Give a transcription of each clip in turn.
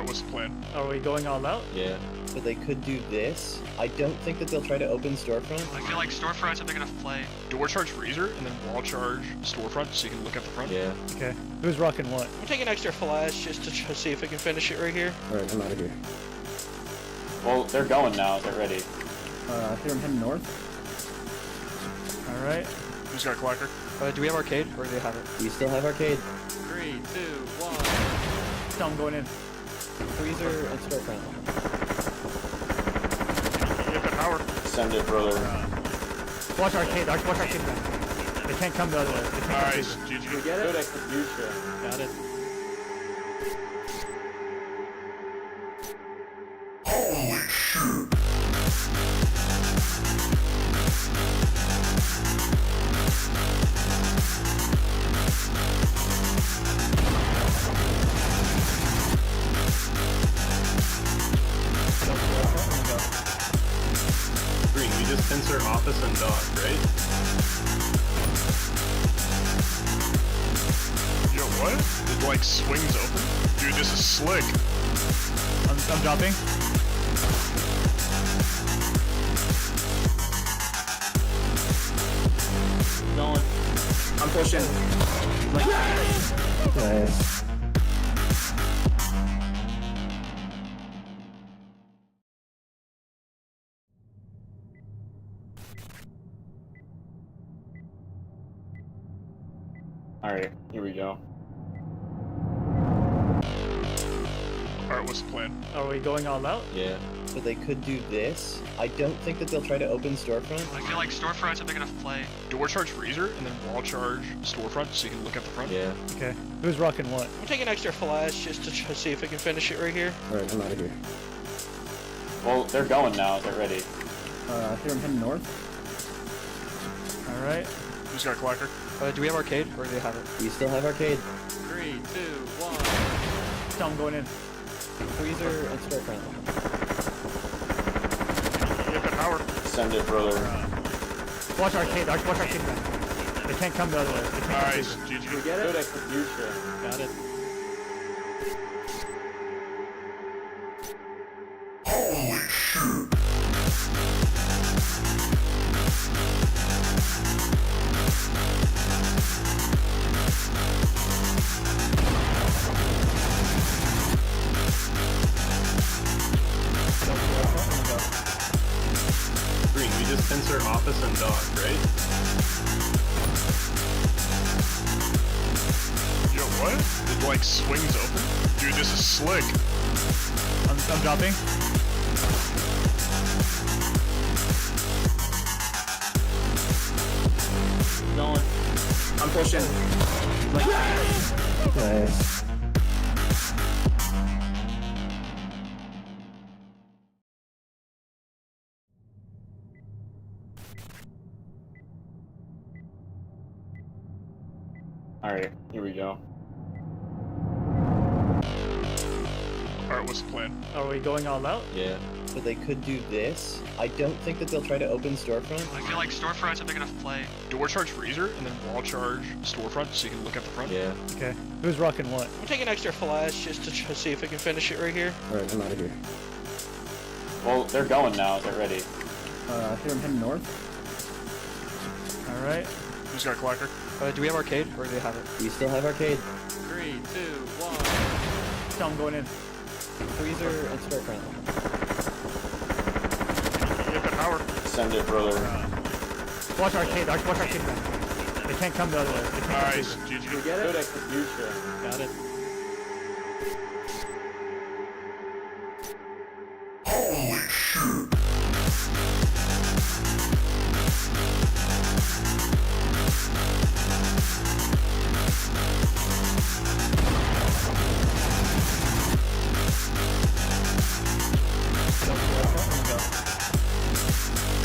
Alright, what's the plan? Are we going all out? Yeah. So they could do this. I don't think that they'll try to open storefront. I feel like storefront's a big enough play. Door charge freezer, and then wall charge storefront so you can look at the front. Yeah. Okay. Who's rocking what? I'm taking extra flash just to see if I can finish it right here. Alright, I'm out of here. Well, they're going now. They're ready. Here I'm heading north. Alright. Who's got clacker? Do we have arcade or do they have it? We still have arcade. 3, 2, 1. Tell them going in. Freezer and storefront. Get the power. Send it, brother. Watch arcade. Watch arcade back. They can't come the other way. They can't come Nice, this way. GG. Good execution. Got it. Green, we just censor office and dock, right? Yo, what? It like swings open? Dude, this is slick. I'm dropping. Going. I'm pushing. Nice. Alright, here we go. Alright, what's the plan? Are we going all out? Yeah. So they could do this. I don't think that they'll try to open storefront. I feel like storefront's a big enough play. Door charge freezer, and then wall charge storefront so you can look at the front. Yeah. Okay. Who's rocking what? I'm taking extra flash just to see if I can finish it right here. Alright, I'm out of here. Well, they're going now. They're ready. Here I'm heading north. Alright. Who's got clacker? Do we have arcade or do they have it? We still have arcade. 3, 2, 1. Tell them going in. Freezer and storefront. Get the power. Send it, brother. Watch arcade. Watch arcade back. They can't come the other way. They can't come Nice, this way. GG. Good execution. Got it. Green, we just censor office and dock, right? Yo, what? It like swings open? Dude, this is slick. I'm dropping. Going. I'm pushing. Nice. Alright, here we go. Alright, what's the plan? Are we going all out? Yeah. So they could do this. I don't think that they'll try to open storefront. I feel like storefront's a big enough play. Door charge freezer, and then wall charge storefront so you can look at the front. Yeah. Okay. Who's rocking what? I'm taking extra flash just to see if I can finish it right here. Alright, I'm out of here. Well, they're going now. They're ready. Here I'm heading north. Alright. Who's got clacker? Do we have arcade or do they have it? We still have arcade. 3, 2, 1. Tell them going in. Freezer and storefront. Get the power. Send it, brother. Watch arcade. Watch arcade back. They can't come the other way. They can't come Nice, this way. GG. Good execution. Got it.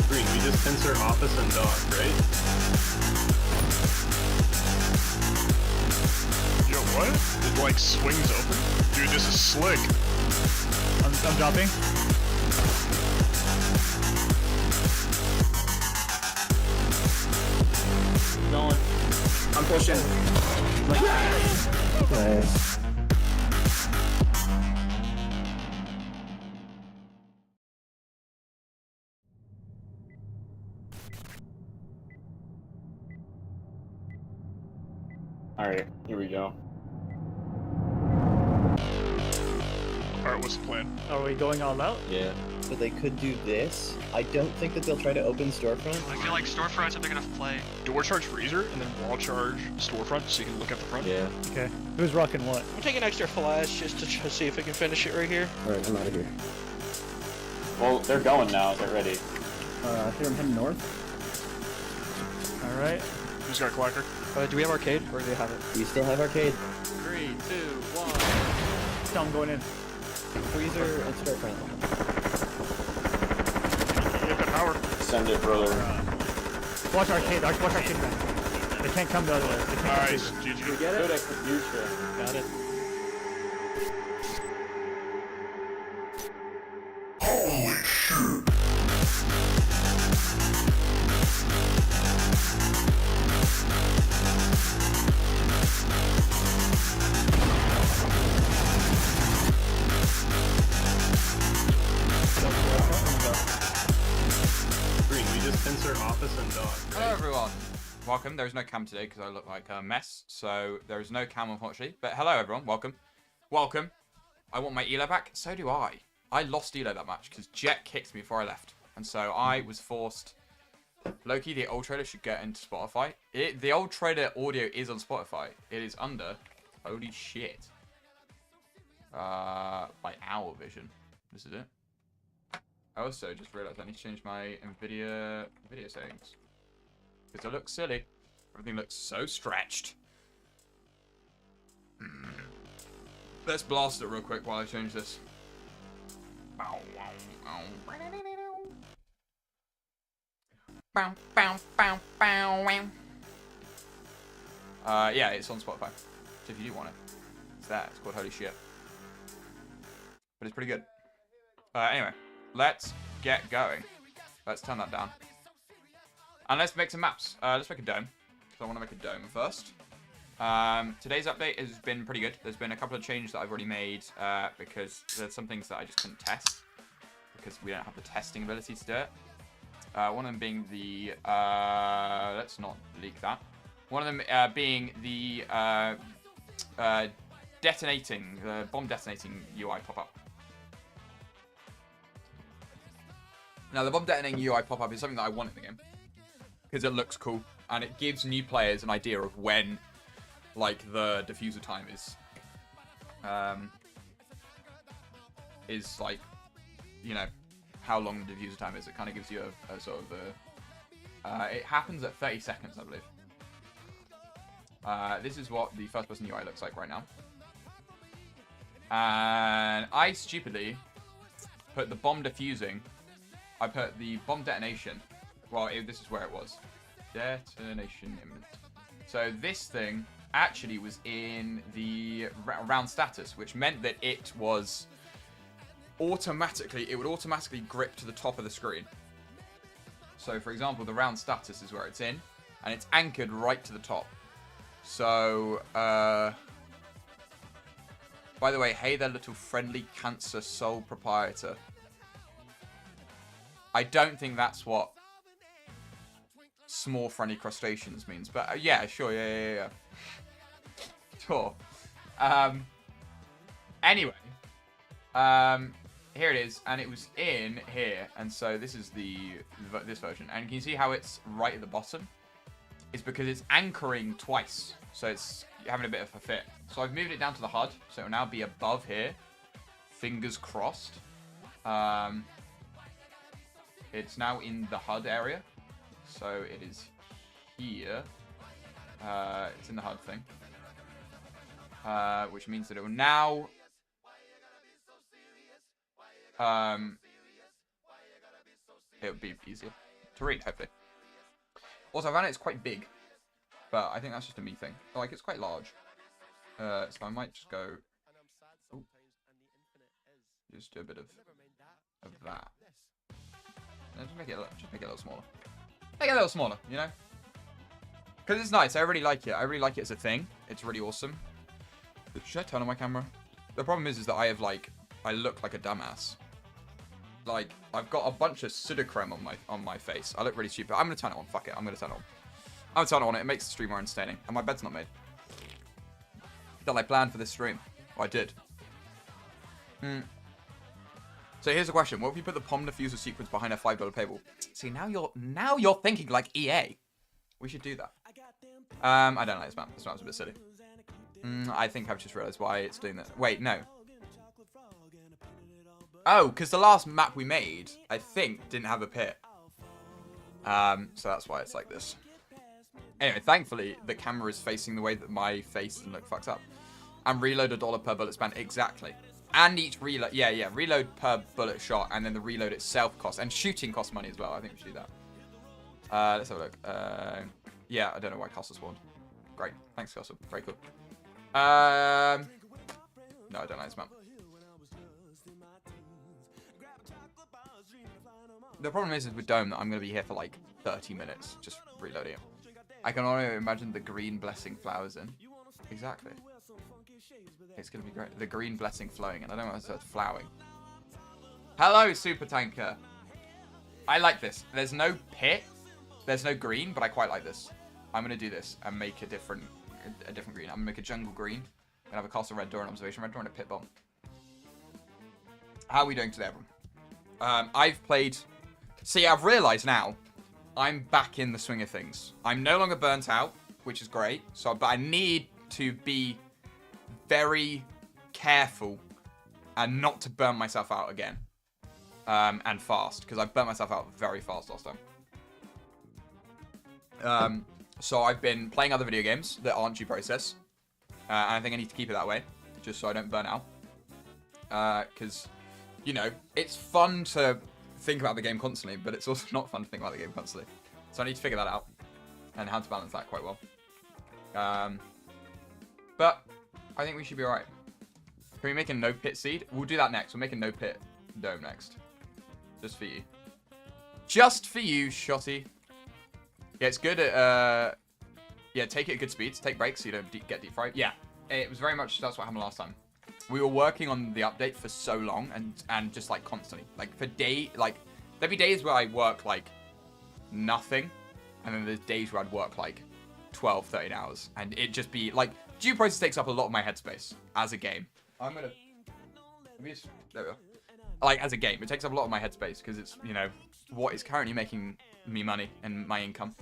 Green, we just censor office and dock, right? Yo, what? It like swings open? Dude, this is slick. I'm dropping. Going. I'm pushing. Nice. Alright, here we go. Alright, what's the plan? Are we going all out? Yeah. So they could do this. I don't think that they'll try to open storefront. I feel like storefront's a big enough play. Door charge freezer, and then wall charge storefront so you can look at the front. Yeah. Okay. Who's rocking what? I'm taking extra flash just to see if I can finish it right here. Alright, I'm out of here. Well, they're going now. They're ready. I hear them heading north. All right. Who's got clacker? Do we have arcade or do they have it? We still have arcade. 3, 2, 1. Tell them going in. Freezer and storefront. You have the power. Send it, brother. Watch arcade. Watch arcade man. They can't come the other way. They can't come Nice, through. GG. Good execution. Got it. Green, we just censor office and dog. Hello everyone, welcome. There's no cam today because I look like a mess, so there is no cam unfortunately. But hello everyone, welcome. Welcome. I want my Elo back, so do I. I lost Elo that match because Jet kicked me before I left. And so I was forced... Loki, the old trader should get into Spotify. The old trader audio is on Spotify. It is under... Holy shit. By Owl Vision. This is it. I also just realized I need to change my NVIDIA video settings. Because I look silly. Everything looks so stretched. Let's blast it real quick while I change this. Yeah, it's on Spotify. So if you do want it, it's there. It's called Holy Shit. But it's pretty good. Anyway, let's get going. Let's turn that down. And let's make some maps. Let's make a dome. So I want to make a dome first. Today's update has been pretty good. There's been a couple of changes that I've already made because there's some things that I just couldn't test because we don't have the testing ability to do it. One of them being the let's not leak that. One of them being the bomb detonating UI pop-up. Now the bomb detonating UI pop-up is something that I want in the game because it looks cool and it gives new players an idea of when like the diffuser time is like, you know, how long the diffuser time is. It kind of gives you a sort of it happens at 30 seconds, I believe. This is what the first person UI looks like right now. And I stupidly put the bomb diffusing. I put the bomb detonation. Well, this is where it was. Detonation imminent. So this thing actually was in the round status, which meant that it would automatically grip to the top of the screen. So for example, the round status is where it's in, and it's anchored right to the top. So, by the way, hey there little friendly cancer soul proprietor. I don't think that's what small friendly crustaceans means, but yeah, sure, yeah. Sure. Anyway, here it is, and it was in here, and so this is this version, and can you see how it's right at the bottom? It's because it's anchoring twice, so it's having a bit of a fit. So I've moved it down to the HUD, so it'll now be above here. Fingers crossed. It's now in the HUD area, so it is here. It's in the HUD thing, which means that it will now it'll be easier to read, hopefully. Also, I found it's quite big, but I think that's just a me thing. Like, it's quite large. So I might just go... Ooh. Just do a bit of that. And just make it a little smaller. Make it a little smaller, you know? Because it's nice. I really like it. I really like it as a thing. It's really awesome. Should I turn on my camera? The problem is that I look like a dumbass. Like, I've got a bunch of pseudochrome on my face. I look really stupid. I'm gonna turn it on. Fuck it. I'm gonna turn it on. I'm gonna turn it on. It makes the stream more entertaining. And my bed's not made. that I planned for this stream. Or I did. So here's a question: what if you put the Pom Diffuser sequence behind a $5 paywall? See, now you're thinking like EA. We should do that. I don't like this map. This map's a bit silly. I think I've just realised why it's doing that. Wait, no. Oh, because the last map we made, I think, didn't have a pit. So that's why it's like this. Anyway, thankfully, the camera is facing the way that my face doesn't look fucked up. And reload $1 per bullet span, exactly. And each reload, yeah, reload per bullet shot, and then the reload itself costs. And shooting costs money as well. I think we should do that. Let's have a look. Yeah, I don't know why Castle spawned. Great, thanks Castle, very cool. No, I don't like this map. The problem is with Dome that I'm going to be here for like 30 minutes, just reloading it. I can only imagine the green blessing flowers in. Exactly. It's going to be great. The green blessing flowing, and I don't know if it's flowering. Hello, Super Tanker. I like this. There's no pit. There's no green, but I quite like this. I'm going to do this and make a different green. I'm going to make a jungle green. I'm going to have a castle red door, an observation red door, and a pit bomb. How are we doing today, everyone? I've played... See, I've realised now, I'm back in the swing of things. I'm no longer burnt out, which is great. But I need to be very careful and not to burn myself out again. And fast, because I burnt myself out very fast last time. So I've been playing other video games that aren't due process. And I think I need to keep it that way, just so I don't burn out. Because, you know, it's fun to think about the game constantly, but it's also not fun to think about the game constantly. So I need to figure that out, and how to balance that quite well. But I think we should be alright. Can we make a no pit seed? We'll do that next. We'll make a no pit dome next. Just for you. Just for you, Shotty. Yeah, it's good at, yeah, take it at good speeds. Take breaks so you don't get deep fried. Yeah, it was very much, that's what happened last time. We were working on the update for so long and just like constantly. Like for there'd be days where I work like nothing. And then there's days where I'd work like 12, 13 hours. And it'd just be like, due process takes up a lot of my headspace as a game. I'm gonna, there we go. Like as a game, it takes up a lot of my headspace because it's, you know, what is currently making me money and my income.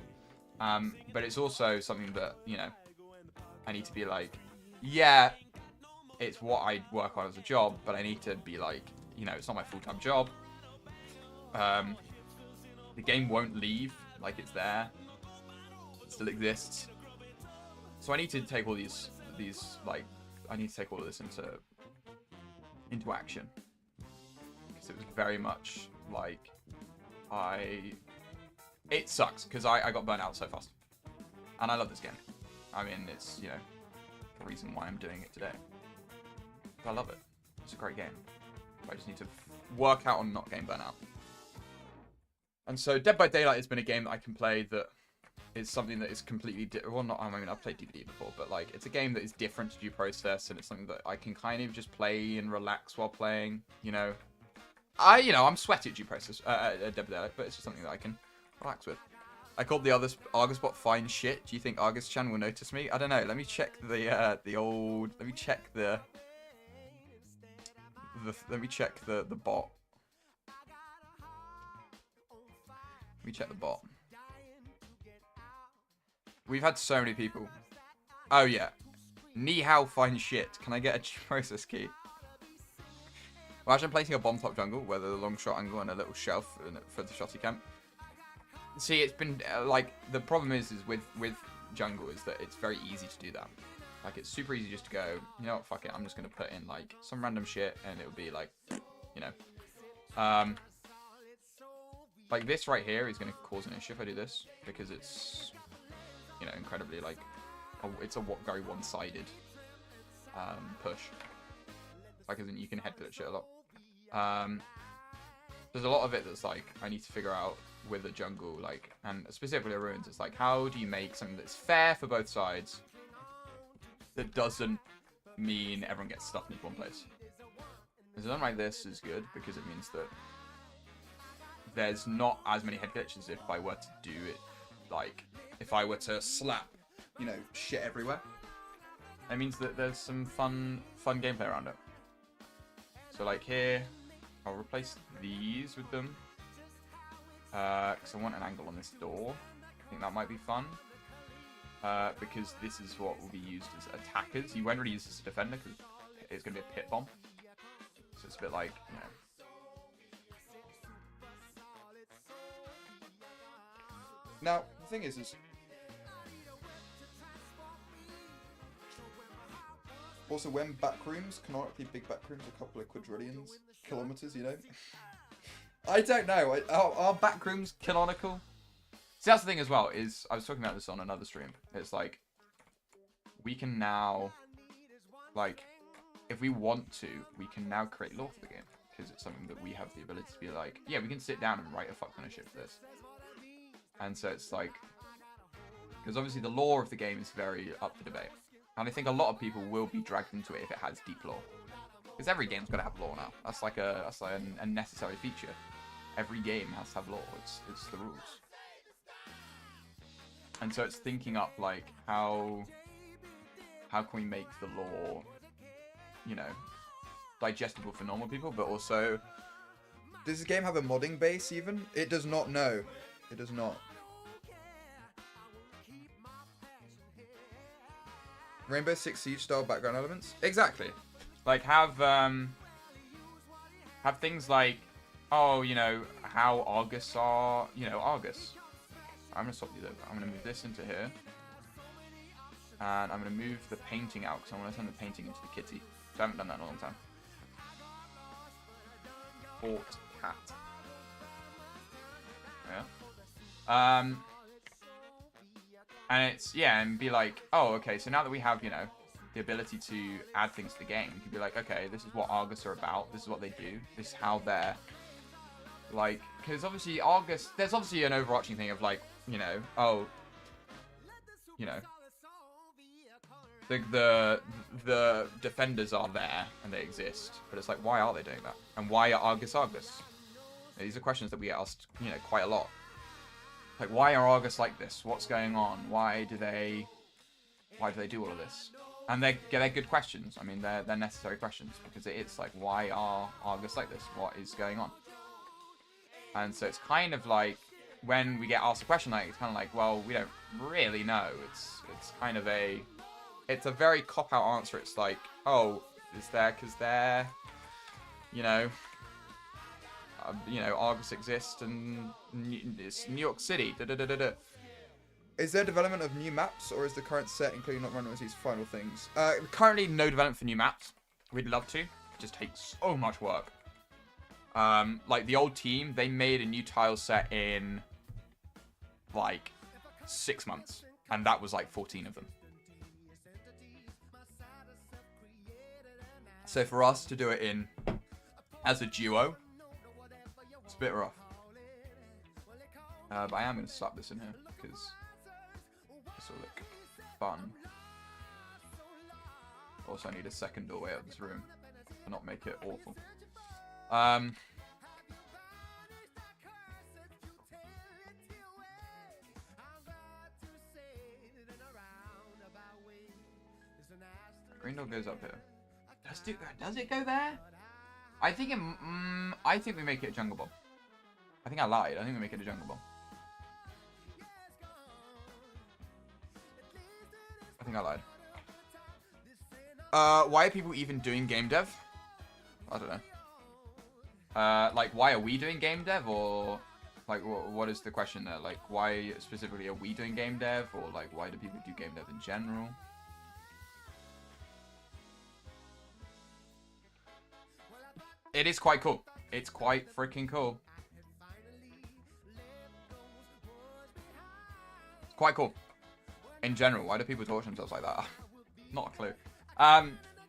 But it's also something that, you know, I need to be like, yeah, it's what I work on as a job, but I need to be like, you know, it's not my full-time job. The game won't leave, like it's there. It still exists. So I need to take all these like, I need to take all of this into action. Because it was very much like, it sucks, because I got burnt out so fast. And I love this game. I mean, it's, you know, the reason why I'm doing it today. I love it. It's a great game. I just need to work out on not getting burnt out. And so Dead by Daylight has been a game that I can play that is something that is completely well, not, I mean, I've played DBD before, but like, it's a game that is different to due process, and it's something that I can kind of just play and relax while playing, you know. I'm sweaty at due process, Dead by Daylight, but it's just something that I can relax with. I called the other Argus bot fine shit. Do you think Argus Chan will notice me? I don't know. Let me check the old. Let me check the bot. Let me check the bot. We've had so many people. Oh yeah, Ni hao fine shit. Can I get a process key? Imagine placing a bomb top jungle, where there's a long shot angle and a little shelf for the shotty camp. See, it's been like, the problem is with jungle is that it's very easy to do that. Like, it's super easy just to go, you know what, fuck it, I'm just gonna put in like some random shit and it'll be like, you know, like this right here is gonna cause an issue if I do this, because it's, you know, incredibly like, it's a very one-sided push. Like, as in, you can head glitch it a lot. There's a lot of it that's like, I need to figure out with the jungle, like, and specifically the ruins, it's like, how do you make something that's fair for both sides that doesn't mean everyone gets stuck in one place? And so something like this is good, because it means that there's not as many head glitches if I were to do it, like, if I were to slap, you know, shit everywhere. It means that there's some fun gameplay around it. So like here, I'll replace these with them. Because I want an angle on this door. I think that might be fun. Because this is what will be used as attackers. You won't really use this as a defender because it's going to be a pit bomb. So it's a bit like, you know. Now, the thing is also when backrooms, canonically big backrooms, a couple of quadrillions kilometers, you know? I don't know. Are backrooms canonical? See, that's the thing as well, is I was talking about this on another stream. It's like, we can now, like, if we want to, we can now create lore for the game. Because it's something that we have the ability to be like, yeah, we can sit down and write a fuck ton of shit for this. And so it's like, because obviously the lore of the game is very up for debate. And I think a lot of people will be dragged into it if it has deep lore. Because every game's got to have lore now. That's like a necessary feature. Every game has to have lore. It's the rules. And so it's thinking up like how can we make the lore, you know, digestible for normal people, but also, does this game have a modding base even? It does not. No, it does not. Rainbow Six Siege style background elements? Exactly. Like have things like, oh, you know, how Argus are, you know, Argus. I'm gonna swap these over. I'm gonna move this into here. And I'm gonna move the painting out because I want to turn the painting into the kitty. So I haven't done that in a long time. Fort cat. Yeah. And it's, yeah, and be like, oh, okay, so now that we have, you know, the ability to add things to the game, you can be like, okay, this is what Argus are about, this is what they do, this is how they're, like, because obviously Argus, there's obviously an overarching thing of, like, you know, oh, you know, the defenders are there, and they exist, but it's like, why are they doing that? And why are Argus Argus? These are questions that we get asked, you know, quite a lot. Like, why are Argus like this? What's going on? Why do they do all of this? And they're good questions. I mean, they're necessary questions because it's like, why are Argus like this? What is going on? And so it's kind of like when we get asked a question like, it's kind of like, well, we don't really know. It's kind of it's a very cop-out answer. It's like, oh, is there because they're, you know, Argus exists and it's New York City. Is there development of new maps, or is the current set including not running these final things? Currently, no development for new maps. We'd love to. It just takes so much work. Like the old team, they made a new tile set in like 6 months, and that was like 14 of them. So for us to do it in as a duo, it's a bit rough. But I am going to slap this in here because this will look fun. Also, I need a second doorway out of this room to not make it awful. Green door goes up here. Does it go there? I think we make it a jungle bomb. I think I lied. I think we make it a jungle bomb. I think I lied. Why are people even doing game dev? I don't know. Like, why are we doing game dev, or like, what is the question there? Like, why specifically are we doing game dev, or like, why do people do game dev in general? It is quite cool. It's quite freaking cool. It's quite cool. In general, why do people torture themselves like that? Not a clue.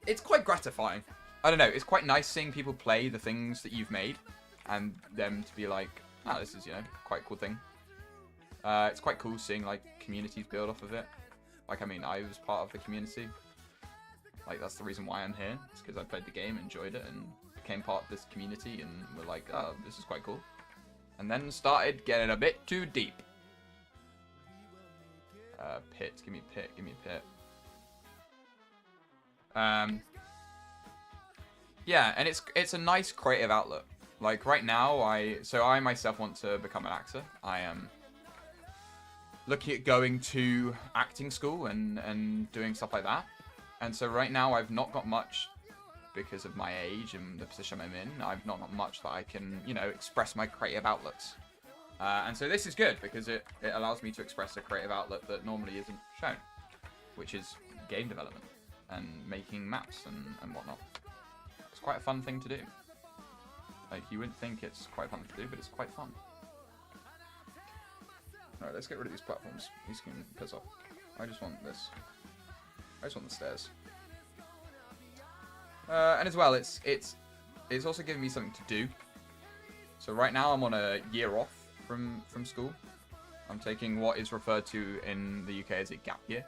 It's quite gratifying. I don't know. It's quite nice seeing people play the things that you've made, and them to be like, "Ah, this is, you know, quite a cool thing." It's quite cool seeing like communities build off of it. Like, I mean, I was part of the community. Like, that's the reason why I'm here. It's because I played the game, enjoyed it, and became part of this community, and were like, oh, this is quite cool. And then started getting a bit too deep. Pit, give me pit, give me pit. Yeah, and it's a nice creative outlet. Like right now, I myself want to become an actor. I am looking at going to acting school and doing stuff like that. And so right now I've not got much because of my age and the position I'm in. I've not got much that I can, you know, express my creative outlets. And so this is good because it allows me to express a creative outlet that normally isn't shown, which is game development and making maps and whatnot. It's quite a fun thing to do. Like, you wouldn't think it's quite fun to do, but it's quite fun. Alright, let's get rid of these platforms. These can piss off. I just want this. I just want the stairs. And as well, it's also giving me something to do. So right now I'm on a year off from school. I'm taking what is referred to in the UK as a gap year.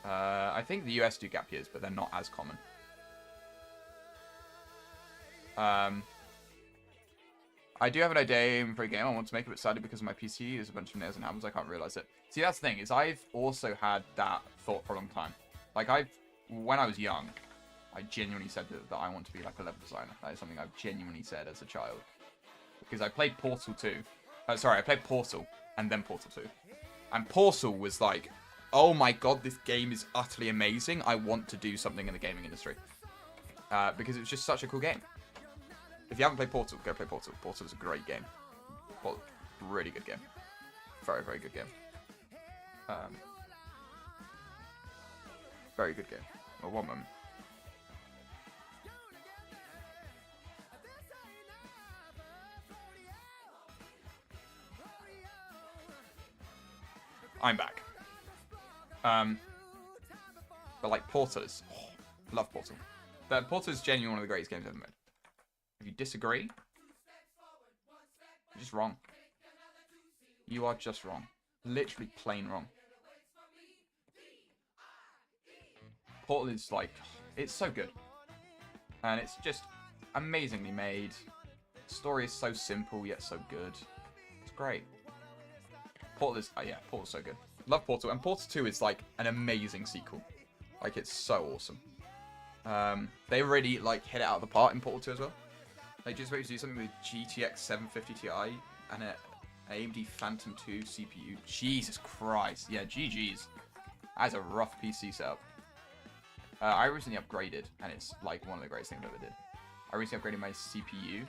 I think the US do gap years, but they're not as common. I do have an idea for a game I want to make, a bit sadly because of my PC. There's a bunch of nails and hammers. I can't realize it. See, that's the thing, is I've also had that thought for a long time. Like, when I was young, I genuinely said that I want to be like a level designer. That is something I've genuinely said as a child. Because I played Portal 2. I played Portal and then Portal 2. And Portal was like, oh my god, this game is utterly amazing. I want to do something in the gaming industry. Because it was just such a cool game. If you haven't played Portal, go play Portal. Portal is a great game. Well, really good game. Very, very good game. Very good game. Well, one moment. I'm back. But like Portals, love Portal. But Portal is genuinely one of the greatest games ever made. If you disagree, you're just wrong. You are just wrong. Literally plain wrong. Portal is like, it's so good. And it's just amazingly made. The story is so simple yet so good. It's great. Portal is, yeah, Portal's so good. Love Portal. And Portal 2 is like an amazing sequel. Like, it's so awesome. They really like hit it out of the park in Portal 2 as well. They just supposed to do something with GTX 750 Ti and an AMD Phantom 2 CPU. Jesus Christ. Yeah, GG's. That is a rough PC setup. I recently upgraded, and it's like one of the greatest things I ever did. I recently upgraded my CPU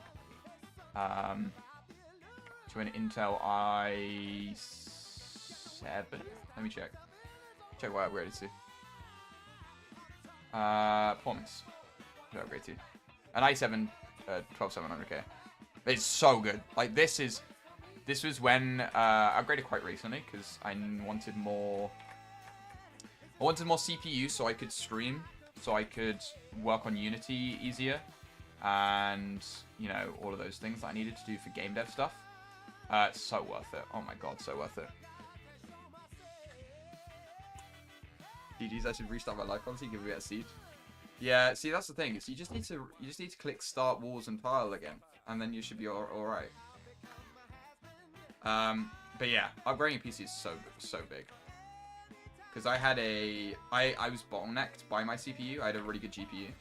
to an Intel i7. Let me check. Check what I upgraded to. Performance. What did I upgrade to? An i7 12700K. It's so good. Like, this was when I upgraded quite recently because I wanted more CPU so I could stream, so I could work on Unity easier, and you know, all of those things that I needed to do for game dev stuff. It's so worth it. Oh my god, so worth it. GG's, I should restart my life policy, give me a seed. Yeah, see, that's the thing. Is you just need to click Start Walls and Tile again, and then you should be all right. But yeah, upgrading PC is so big. Because I was bottlenecked by my CPU. I had a really good GPU.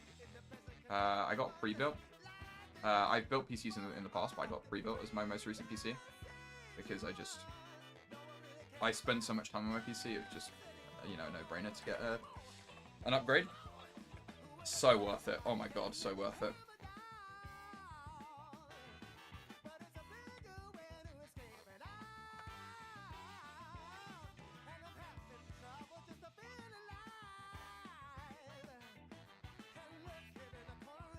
I got pre-built. I've built PCs in the past, but I got pre-built as my most recent PC because I spend so much time on my PC. It was just, you know, no-brainer to get an upgrade. So worth it. Oh my god, so worth it.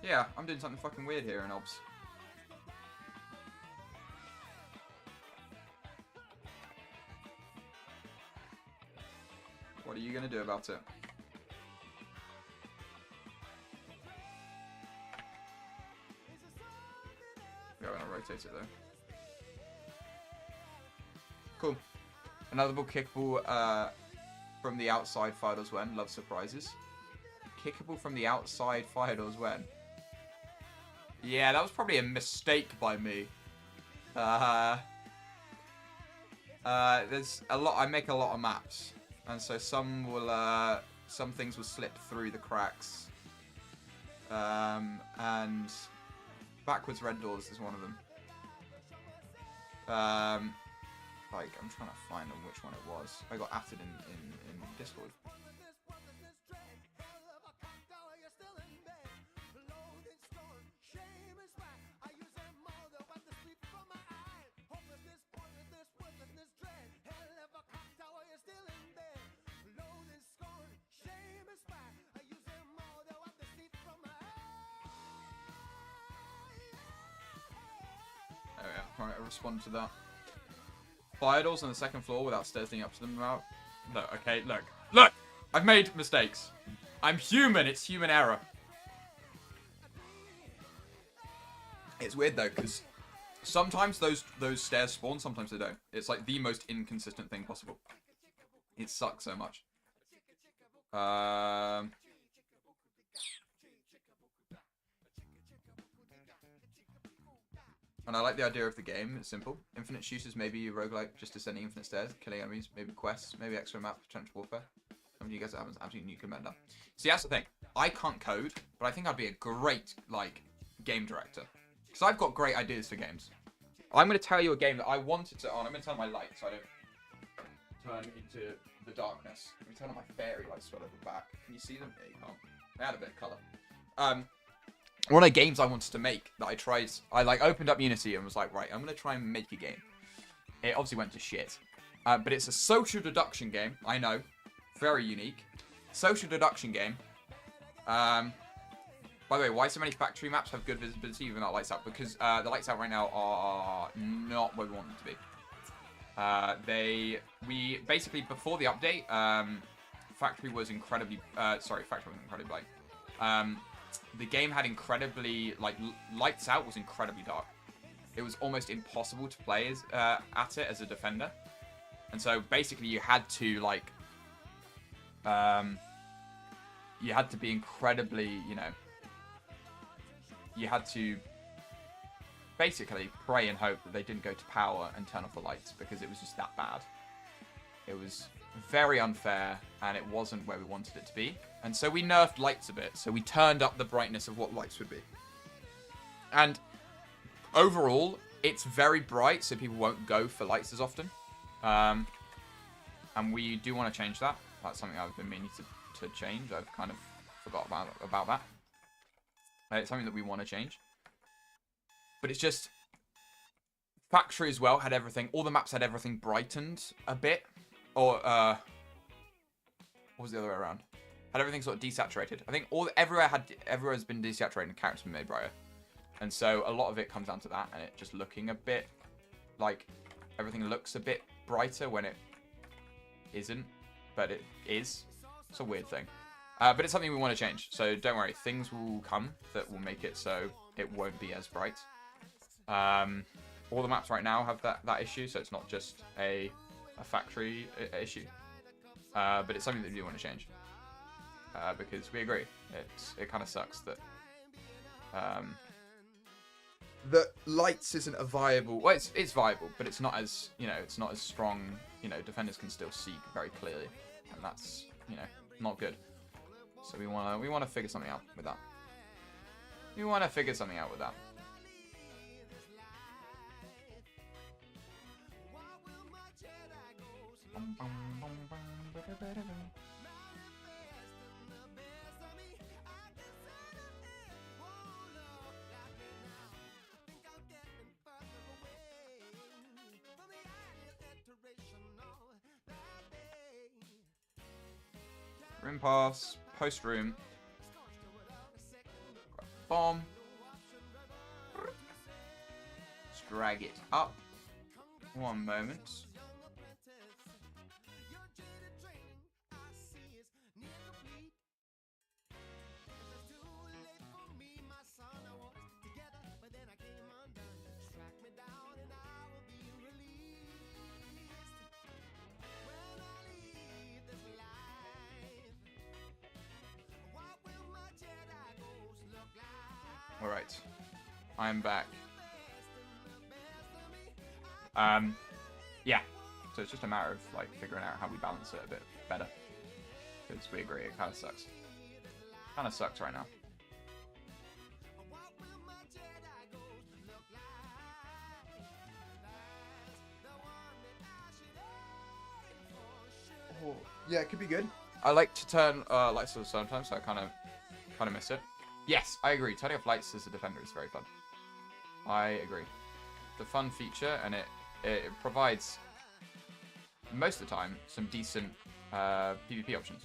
Yeah, I'm doing something fucking weird here in OBS. What are you gonna do about it? We're gonna rotate it though. Cool. Another ball kickable from the outside fired as when. Love surprises. Kickable from the outside fired as when. Yeah, that was probably a mistake by me. There's a lot. I make a lot of maps, and so some will some things will slip through the cracks. And backwards red doors is one of them. Like, I'm trying to find which one it was. I got added in Discord. Oh yeah, right, I'll respond to that. Fire doors on the second floor without stairs leading up to them about. Look, okay, look! I've made mistakes. I'm human, it's human error. It's weird though, because sometimes those stairs spawn, sometimes they don't. It's like the most inconsistent thing possible. It sucks so much. And I like the idea of the game. It's simple. Infinite shooters, maybe roguelike, just descending infinite stairs, killing enemies, maybe quests, maybe extra map for trench warfare. Some of you guys have absolutely nuclear meltdown. See, that's the thing. I can't code, but I think I'd be a great, like, game director. Because I've got great ideas for games. I'm going to tell you a game that I wanted to on. I'm going to turn my light so I don't turn into the darkness. Let me turn on my fairy lights so I look back. Can you see them? Yeah, you can't. They add a bit of colour. One of the games I wanted to make that I tried, I like opened up Unity and was like, right, I'm going to try and make a game. It obviously went to shit. But it's a social deduction game. I know. Very unique. Social deduction game. By the way, why so many factory maps have good visibility even though lights out? Because the lights out right now are not where we want them to be. We basically, before the update, factory was incredibly, factory wasn't incredibly light. The game had incredibly, like, lights out was incredibly dark. It was almost impossible to play at it as a defender. And so basically you had to, like, you had to be incredibly, you know, you had to basically pray and hope that they didn't go to power and turn off the lights because it was just that bad. It was very unfair and it wasn't where we wanted it to be. And so we nerfed lights a bit. So we turned up the brightness of what lights would be. And overall, it's very bright, so people won't go for lights as often. And we do want to change that. That's something I've been meaning to change. I've kind of forgot about that. It's something that we want to change. But it's just... Factory as well had everything. All the maps had everything brightened a bit. Or, what was the other way around? Had everything sort of desaturated. I think everywhere has been desaturated and characters been made brighter. And so a lot of it comes down to that and it just looking a bit like everything looks a bit brighter when it isn't, but it is. It's a weird thing. But it's something we want to change. So don't worry, things will come that will make it so it won't be as bright. All the maps right now have that issue, so it's not just a factory issue. But it's something that we do want to change. Because we agree, it kind of sucks that the lights isn't a viable. Well, it's viable, but it's not as it's not as strong. Defenders can still see very clearly, and that's not good. So we want to figure something out with that. We want to figure something out with that. Room pass, post room. Bomb. Let's drag it up. One moment. Alright, I'm back. Yeah, so it's just a matter of like figuring out how we balance it a bit better. Because we agree, it kind of sucks. Kind of sucks right now. Oh, yeah, it could be good. I like to turn lights off sometimes, so I kind of miss it. Yes, I agree. Turning off lights as a defender is very fun. I agree. The fun feature, and it provides most of the time some decent PvP options.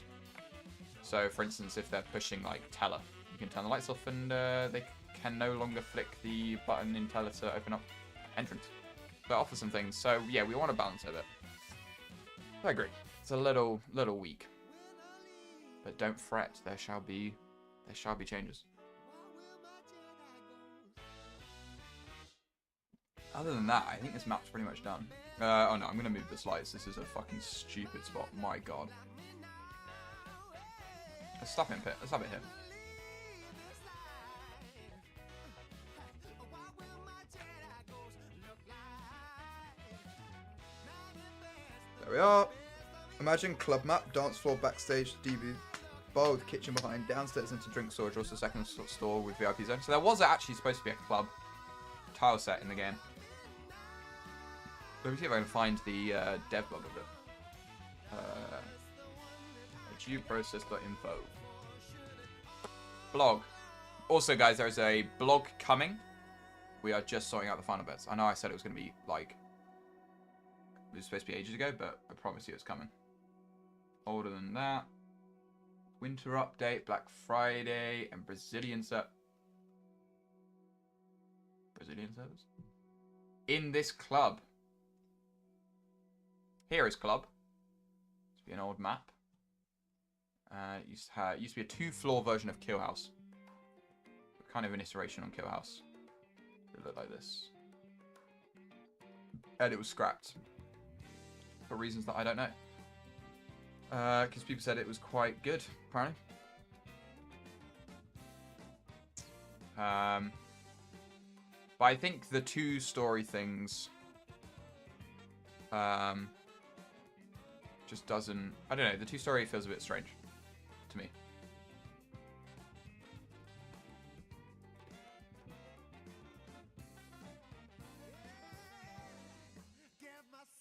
So, for instance, if they're pushing like Teller, you can turn the lights off, and they can no longer flick the button in Teller to open up entrance. That offers some things. So yeah, we want to balance it a bit. I agree. It's a little weak, but don't fret. There shall be changes. Other than that, I think this map's pretty much done. Oh no, I'm gonna move the slides. This is a fucking stupid spot. My god. Let's stop him, Pit. Let's have it here. There we are. Imagine club map, dance floor, backstage, DB, bar with kitchen behind, downstairs into drink storage, also second store with VIP zone. So there was actually supposed to be a club tile set in the game. Let me see if I can find the dev blog of it. GProcess.info. Blog. Also, guys, there's a blog coming. We are just sorting out the final bits. I know I said it was going to be like... It was supposed to be ages ago, but I promise you it's coming. Older than that. Winter update, Black Friday, and Brazilian service. In this club. Here is club. Used to be an old map. Used to be a 2-floor version of Kill House. Kind of an iteration on Kill House. It looked like this. And it was scrapped. For reasons that I don't know. Because people said it was quite good, apparently. But I think the 2-story things just doesn't... I don't know, the 2-story feels a bit strange to me.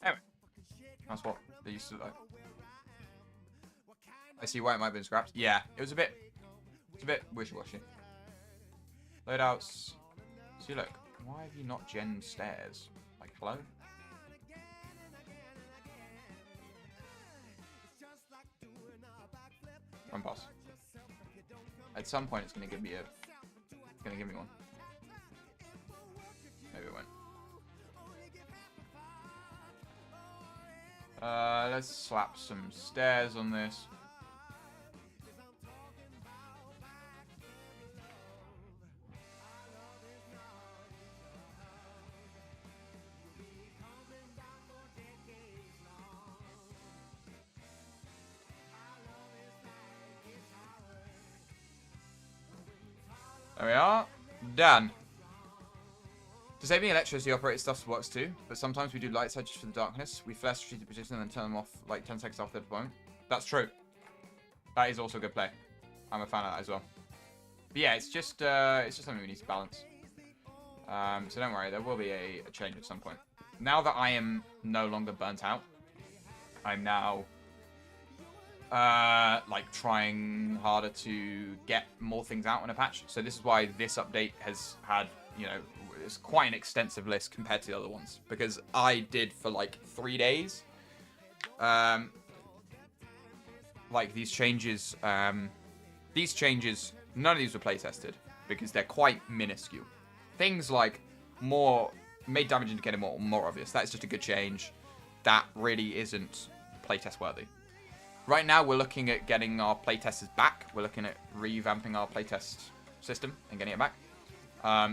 Anyway, that's what they used to look like. I see why it might have been scrapped. Yeah, it's a bit wishy-washy. Loadouts. See, look. Why have you not gen stairs? Like, hello? Run pass. At some point, it's gonna give me one. Maybe it won't. Let's slap some stairs on this. There we are. Done. Disabling electricity operated stuff works too, but sometimes we do light side just for the darkness. We flash strategic position and then turn them off like 10 seconds after the deployment. That's true. That is also a good play. I'm a fan of that as well. But yeah, it's just something we need to balance. So don't worry, there will be a change at some point. Now that I am no longer burnt out, I'm now like trying harder to get more things out on a patch. So this is why this update has had, you know, it's quite an extensive list compared to the other ones, because I did for like 3 days. Like these changes, none of these were play tested because they're quite minuscule. Things like made damage indicator more obvious. That's just a good change. That really isn't playtest worthy. Right now, we're looking at getting our playtesters back. We're looking at revamping our playtest system and getting it back.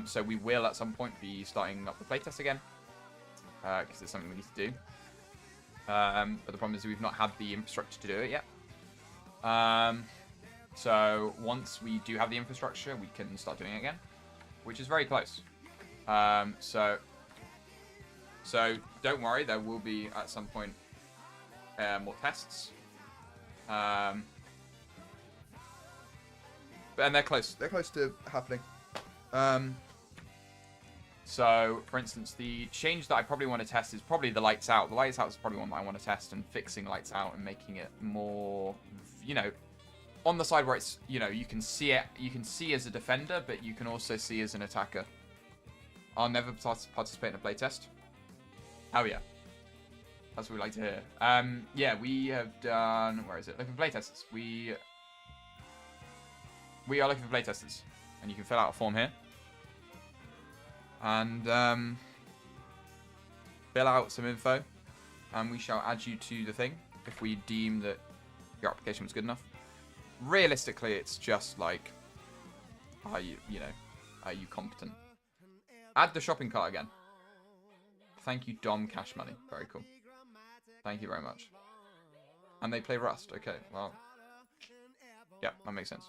So we will, at some point, be starting up the playtest again. Because it's something we need to do. But the problem is we've not had the infrastructure to do it yet. So once we do have the infrastructure, we can start doing it again. Which is very close. So don't worry, there will be, at some point, more tests. And they're close. They're close to happening. So, for instance, the change that I probably want to test is probably the lights out. The lights out is probably one that I want to test, and fixing lights out and making it more, you know, on the side where it's, you know, you can see it. You can see as a defender, but you can also see as an attacker. I'll never participate in a playtest. Oh yeah, that's what we like to hear. Yeah, we have done. Where is it? Looking for playtesters. We are looking for playtesters, and you can fill out a form here. And fill out some info, and we shall add you to the thing if we deem that your application was good enough. Realistically, it's just like, are you competent? Add the shopping cart again. Thank you, Dom Cash Money. Very cool. Thank you very much. And they play Rust. Okay, well, yeah, that makes sense.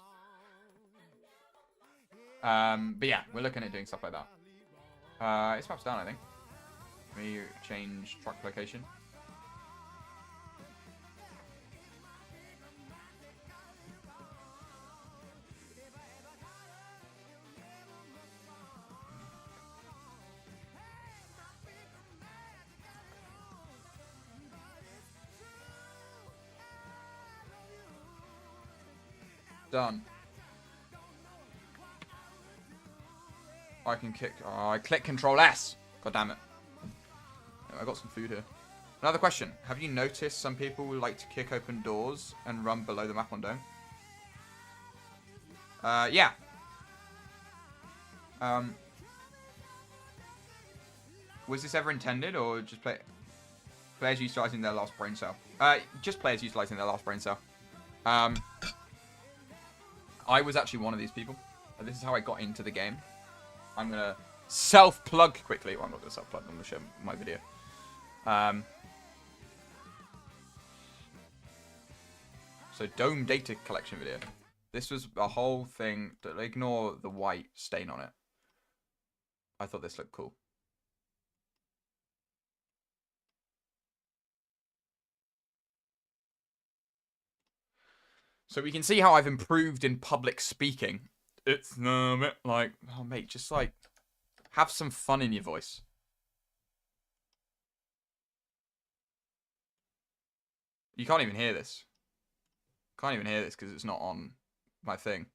But yeah, we're looking at doing stuff like that. It's maps down, I think. Let me change truck location. Done. I can kick. Oh, I click Control S. God damn it. I got some food here. Another question. Have you noticed some people like to kick open doors and run below the map on Dome? Yeah. Was this ever intended, or just players utilizing their last brain cell? Just players utilizing their last brain cell. I was actually one of these people. This is how I got into the game. I'm going to self-plug quickly. Well, I'm not going to self-plug. I'm going to show my video. So, Dome data collection video. This was a whole thing. Ignore the white stain on it. I thought this looked cool. So we can see how I've improved in public speaking. It's like, oh mate, just like have some fun in your voice. You can't even hear this. Can't even hear this because it's not on my thing.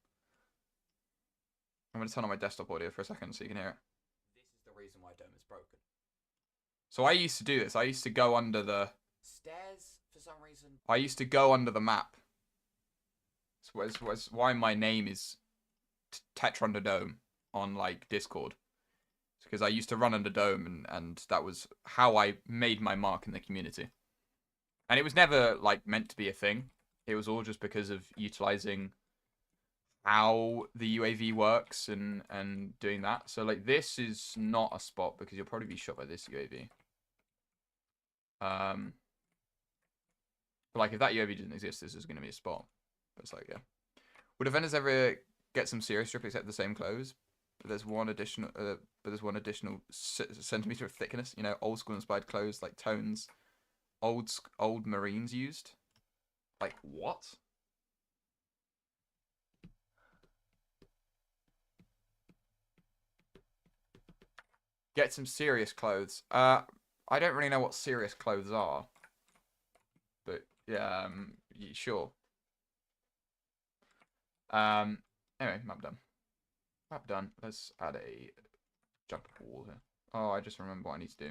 I'm going to turn on my desktop audio for a second so you can hear it. This is the reason why Dome is broken. So I used to do this. I used to go under the stairs for some reason. I used to go under the map. That's why my name is Tetra Under Dome on like Discord. It's because I used to run under Dome, and that was how I made my mark in the community. And it was never like meant to be a thing. It was all just because of utilizing how the UAV works and doing that. So like this is not a spot because you'll probably be shot by this UAV. But like if that UAV didn't exist, this is going to be a spot. But it's like, yeah. Would defenders ever get some serious strip except the same clothes? But there's one additional centimeter of thickness. You know, old school inspired clothes like tones. Old Marines used. Like what? Get some serious clothes. I don't really know what serious clothes are. But yeah, sure. Anyway, map done. Map done. Let's add a jump wall here. Oh, I just remember what I need to do.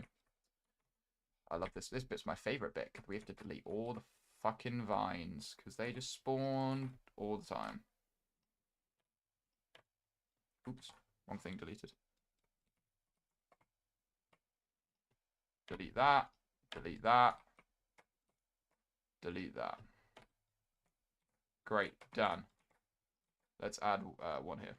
I love this. This bit's my favorite bit. We have to delete all the fucking vines because they just spawn all the time. Oops, wrong thing deleted. Delete that. Delete that. Delete that. Great, done. Let's add one here.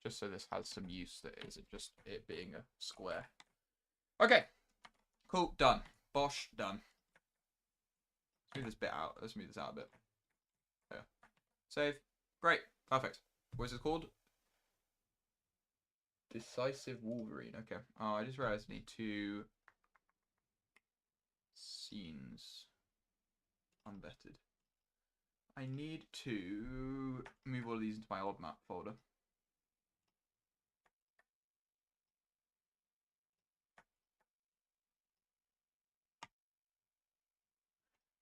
Just so this has some use that isn't just it being a square. Okay. Cool, done. Bosh, done. Let's move this bit out. Let's move this out a bit. Yeah. Save. Great. Perfect. What is it called? Decisive Wolverine. Okay. Oh, I just realized I need 2 scenes. Unvetted. I need to move all of these into my old map folder.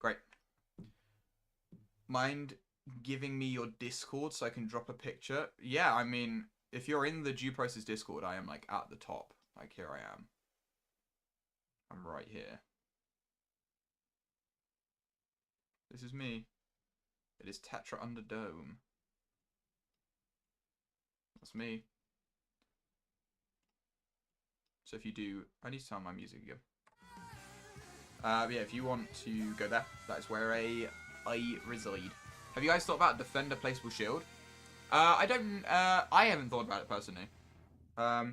Great. Mind giving me your Discord so I can drop a picture? Yeah, I mean, if you're in the Due Process Discord, I am like at the top. Like here I am. I'm right here. This is me. It is Tetra under Dome. That's me. So if you do, I need to turn my music again. But yeah, if you want to go there, that is where I reside. Have you guys thought about Defender Placeable Shield? I haven't thought about it personally. But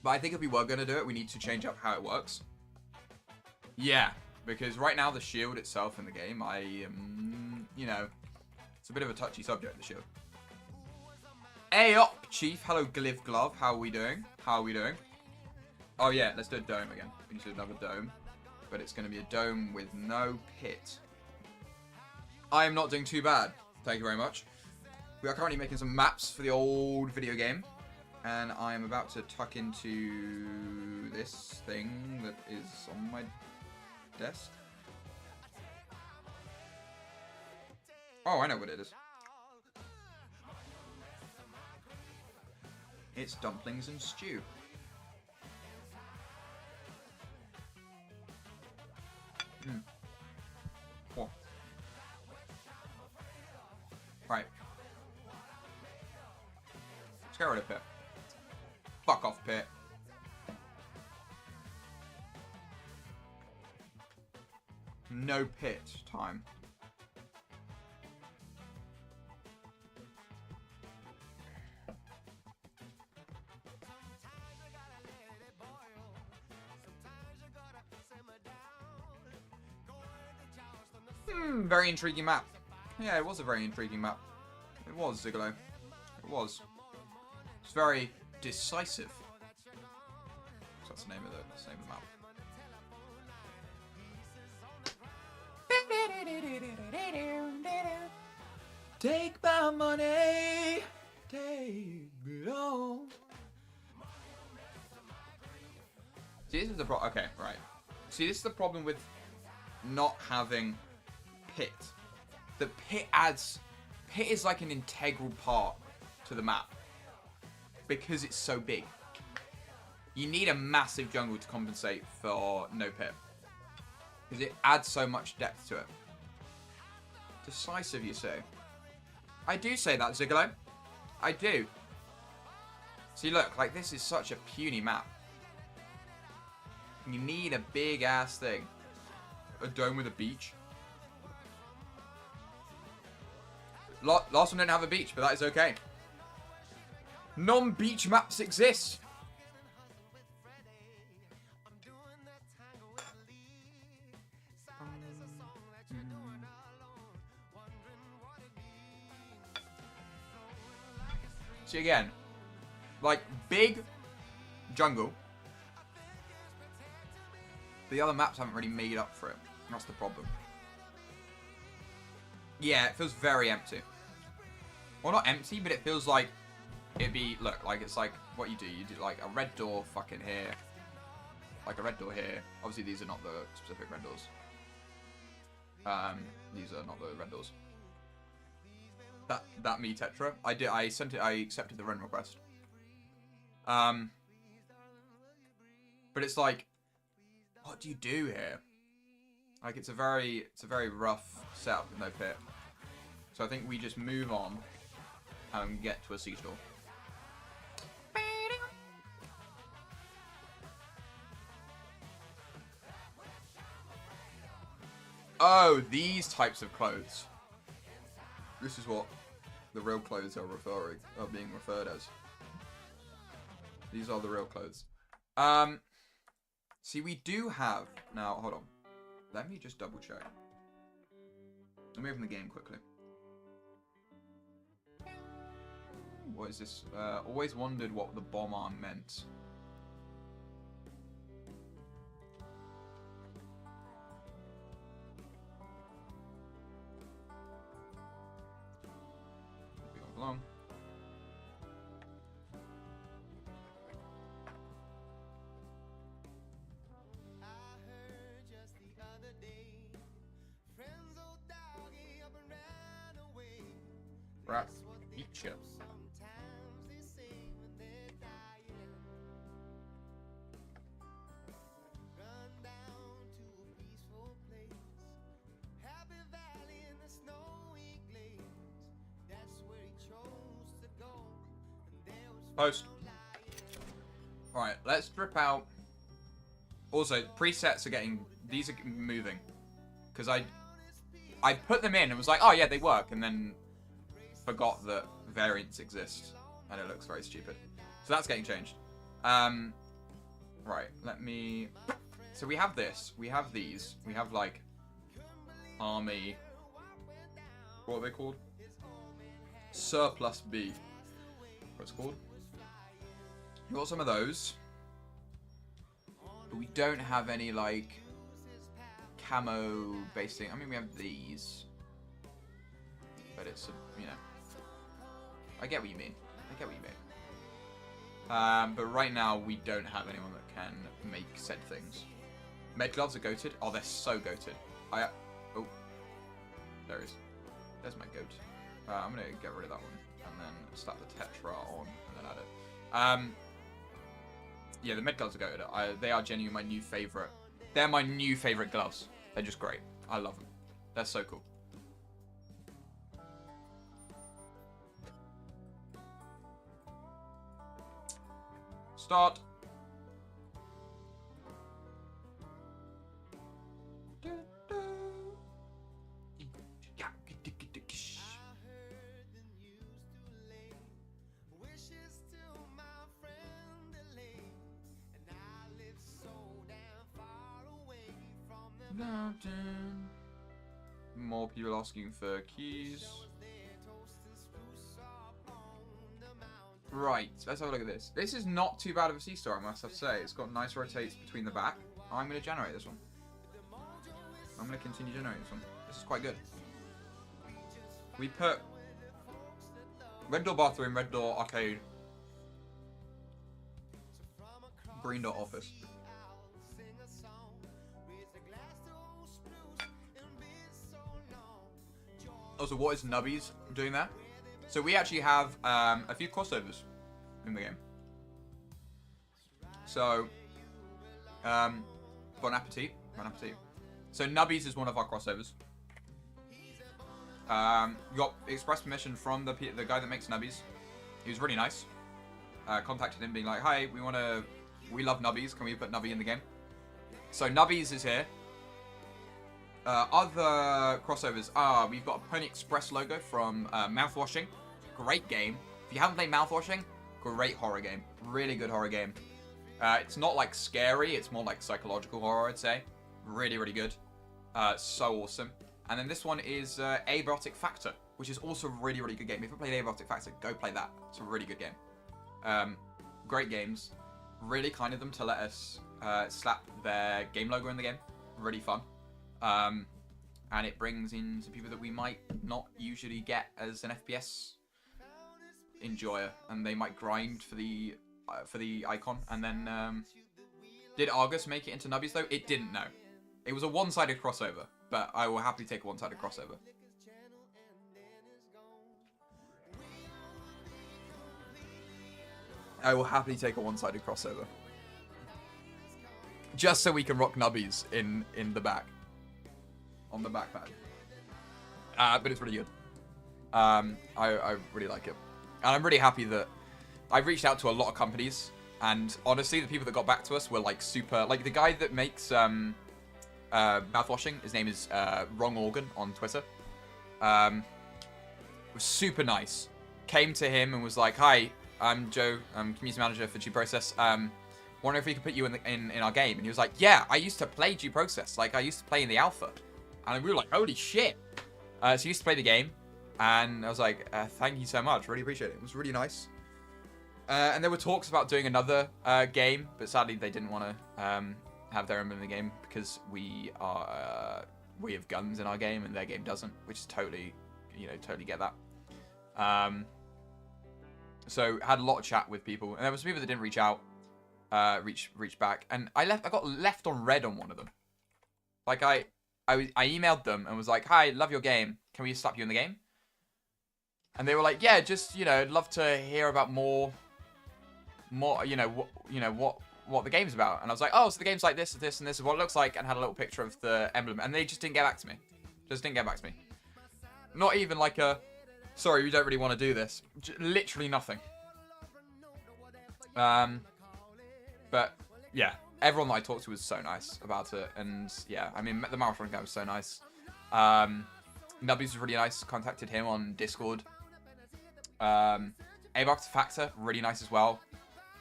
I think if we were going to do it, we need to change up how it works. Yeah, because right now the shield itself in the game, you know, it's a bit of a touchy subject, the shield. Hey up, Chief. Hello, Gliv Glove. How are we doing? How are we doing? Oh yeah, let's do a dome again. We need to do another dome. But it's going to be a dome with no pit. I am not doing too bad. Thank you very much. We are currently making some maps for the old video game. And I am about to tuck into this thing that is on my desk. Oh, I know what it is. It's dumplings and stew. Cool. Right. Let's get rid of Pit. Fuck off, Pit. No Pit time. Very intriguing map. Yeah, it was a very intriguing map. It was, Zigolo. It was. It's very decisive. So that's the name of the map. Take my money, take it all. See, this is the problem. Okay, right. See, this is the problem with not having Pit. The Pit is like an integral part to the map because it's so big. You need a massive jungle to compensate for no Pit because it adds so much depth to it. Decisive, you say? I do say that, Zigolo. I do. See, look, like this is such a puny map. You need a big ass thing. A dome with a beach. Last one didn't have a beach, but that is okay. Non-beach maps exist. See again, like big jungle. The other maps haven't really made up for it. That's the problem. Yeah, it feels very empty. Well, not empty, but it feels like it'd be, look, like it's like what you do. You do like a red door fucking here. Like a red door here. Obviously, these are not the specific red doors. These are not the red doors. That me, Tetra. I accepted the run request. But it's like, what do you do here? Like it's a very rough setup with no Pit. So I think we just move on and get to a siege door. Oh, these types of clothes. This is what the real clothes are being referred as. These are the real clothes. See, we do have now. Hold on. Let me just double check. Let me open the game quickly. What is this? Always wondered what the bomb arm meant. long. Rat feature. Post. Alright, let's drip out. Also, presets are getting... These are moving. Because I put them in and was like, oh yeah, they work. And then forgot that variants exist. And it looks very stupid. So that's getting changed. Right, let me... So we have this. We have these. We have, like, army... What are they called? Surplus B. What's it called? We've got some of those. But we don't have any, like, camo basing. I mean, we have these. But it's, you know. I get what you mean. I get what you mean. But right now, we don't have anyone that can make said things. Med gloves are goated. Oh, they're so goated. Oh. There it is. There's my goat. I'm going to get rid of that one. And then slap the Tetra on. And then add it. Yeah, the med gloves are goated. They are genuinely my new favourite. They're my new favourite gloves. They're just great. I love them. They're so cool. Start. Mountain. More people asking for keys. Right, let's have a look at this. This is not too bad of a C-Star, I must have to say. It's got nice rotates between the back. I'm going to generate this one. I'm going to continue generating this one. This is quite good. We put red door bathroom, red door arcade, green door office. Also, what is Nubbies doing there? So we actually have a few crossovers in the game. So, bon appetit. Bon appetit. So Nubbies is one of our crossovers. Got express permission from the guy that makes Nubbies. He was really nice. Contacted him being like, hi, we love Nubbies. Can we put Nubby in the game? So Nubbies is here. Other crossovers are, we've got a Pony Express logo from Mouthwashing. Great game. If you haven't played Mouthwashing, great horror game. Really good horror game. It's not like scary, it's more like psychological horror, I'd say. Really, really good. So awesome. And then this one is Abiotic Factor, which is also a really, really good game. If you played Abiotic Factor, go play that. It's a really good game. Great games. Really kind of them to let us slap their game logo in the game. Really fun. And it brings in some people that we might not usually get as an FPS enjoyer, and they might grind for the icon. And then did Argus make it into Nubbies though? It didn't. No, it was a one-sided crossover, but I will happily take a one-sided crossover. I will happily take a one-sided crossover, just so we can rock Nubbies in the back. On the backpack. But it's really good. I really like it. And I'm really happy that I've reached out to a lot of companies, and honestly, the people that got back to us were like super, like the guy that makes Mouthwashing, his name is Wrong Organ on Twitter. Was super nice. Came to him and was like, hi, I'm Joe, I'm community manager for G-Process. Wondering if we could put you in our game. And he was like, yeah, I used to play G-Process. Like, I used to play in the alpha. And we were like, holy shit. So he used to play the game. And I was like, thank you so much. Really appreciate it. It was really nice. And there were talks about doing another game. But sadly, they didn't want to have their own in the game. Because we have guns in our game and their game doesn't. Which is totally, totally get that. So had a lot of chat with people, and there was people that didn't reach out, reach back, and I got left on red on one of them. Like I emailed them and was like, "Hi, love your game. Can we slap you in the game?" And they were like, "Yeah, just I'd love to hear about more, what the game's about." And I was like, "Oh, so the game's like this, and this is what it looks like," and had a little picture of the emblem, and they just didn't get back to me. Not even like a, "Sorry, we don't really want to do this." Literally nothing. But yeah, everyone that I talked to was so nice about it, and yeah, I mean, the marathon guy was so nice. Nubbies was really nice. Contacted him on Discord. Abe Factor, really nice as well.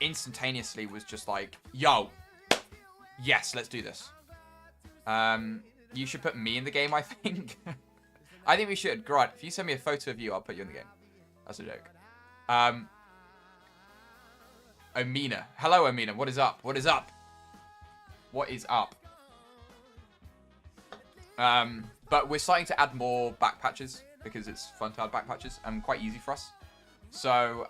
Instantaneously was just like, "Yo, yes, let's do this." You should put me in the game, I think. I think we should. Grant, if you send me a photo of you, I'll put you in the game. That's a joke. Omina. Hello, Omina. What is up? What is up? What is up? But we're starting to add more back patches because it's fun to add back patches and quite easy for us. So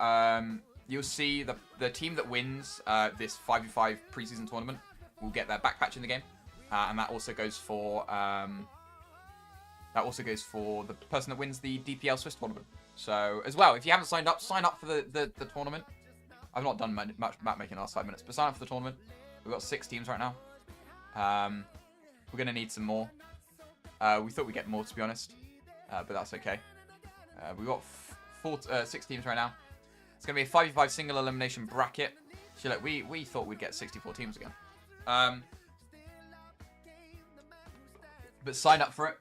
you'll see the team that wins this 5v5 preseason tournament will get their back patch in the game, and that also goes for the person that wins the DPL Swiss tournament. So as well, if you haven't signed up, sign up for the tournament. I've not done much map making in the last 5 minutes, but sign up for the tournament. We've got 6 teams right now. We're gonna need some more. We thought we'd get more, to be honest, but that's okay. We've got 6 teams right now. It's gonna be a 5v5 single elimination bracket. So like, we thought we'd get 64 teams again. But sign up for it.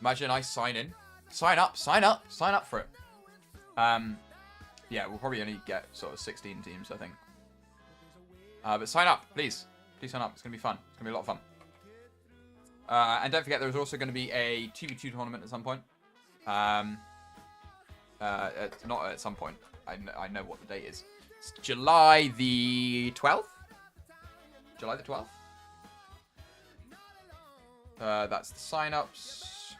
Imagine I sign in. Sign up for it. Yeah, we'll probably only get sort of 16 teams, I think. But sign up, please. Please sign up. It's going to be fun. It's going to be a lot of fun. And don't forget, there's also going to be a 2v2 tournament at some point. Not at some point. I know what the date is. It's July the 12th? July the 12th? That's the sign-ups.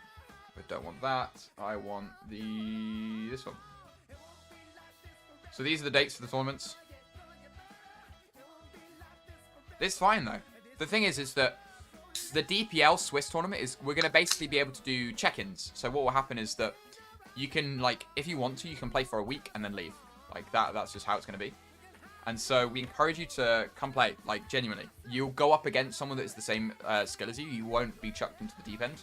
I don't want that. I want this one. So these are the dates for the tournaments. It's fine though. The thing is that the DPL Swiss tournament is, we're going to basically be able to do check-ins. So what will happen is that you can, like, if you want to, you can play for a week and then leave. Like that's just how it's going to be. And so we encourage you to come play, like genuinely. You'll go up against someone that is the same skill as you. You won't be chucked into the deep end.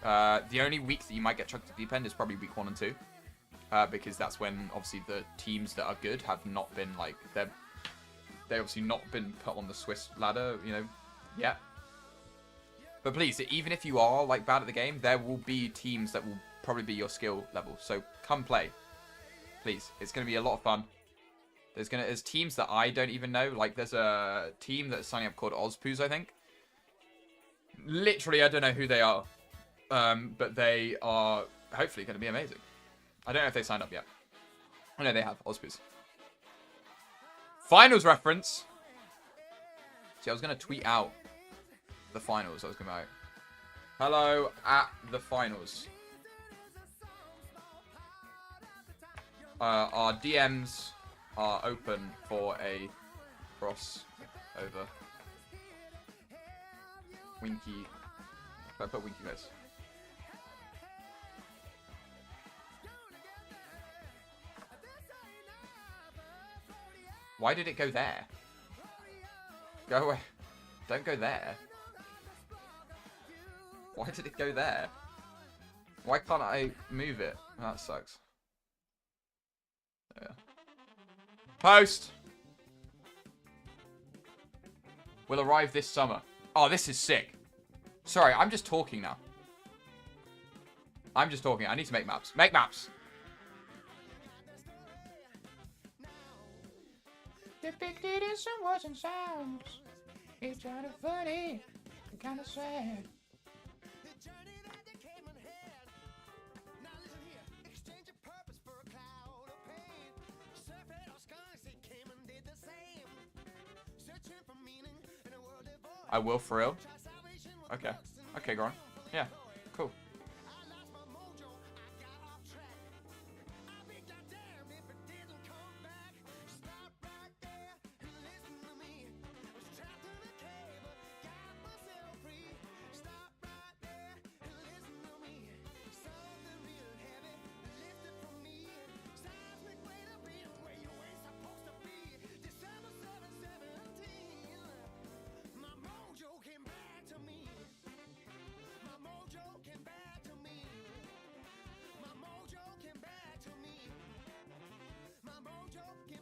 The only week that you might get chucked to the deep end is probably week 1 and 2. Because that's when, obviously, the teams that are good have not been, like, they've obviously not been put on the Swiss ladder, yet. But please, even if you are, like, bad at the game, there will be teams that will probably be your skill level. So come play. Please. It's going to be a lot of fun. There's teams that I don't even know. Like, there's a team that's signing up called Ozpoos, I think. Literally, I don't know who they are. But they are hopefully going to be amazing. I don't know if they signed up yet. I know they have. Ozpoos. Finals reference. See, I was going to tweet out the finals. I was going to be like, "Hello at the finals." Our DMs are open for a crossover. Winky. I put Winky guys. Why did it go there? Go away. Don't go there. Why did it go there? Why can't I move it? That sucks. Yeah. Post! Will arrive this summer. Oh, this is sick. Sorry, I'm just talking now. I'm just talking. I need to make maps. Make maps! Depicted in some words and sounds. It's kind of funny and kind of sad. I will for real. Okay. Okay, go on. Yeah. Cool.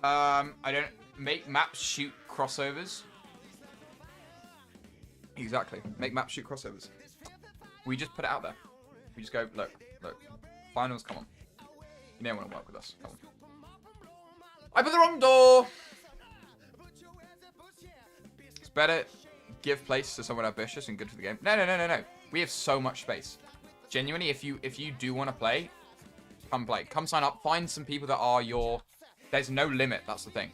I don't make maps shoot crossovers. Exactly. Make maps shoot crossovers. We just put it out there. We just go, look. Finals, come on. You may want to work with us. Come on. I put the wrong door. It's better give place to someone ambitious and good for the game. No. We have so much space. Genuinely, if you do want to play, come play. Come sign up. Find some people that are your... There's no limit. That's the thing.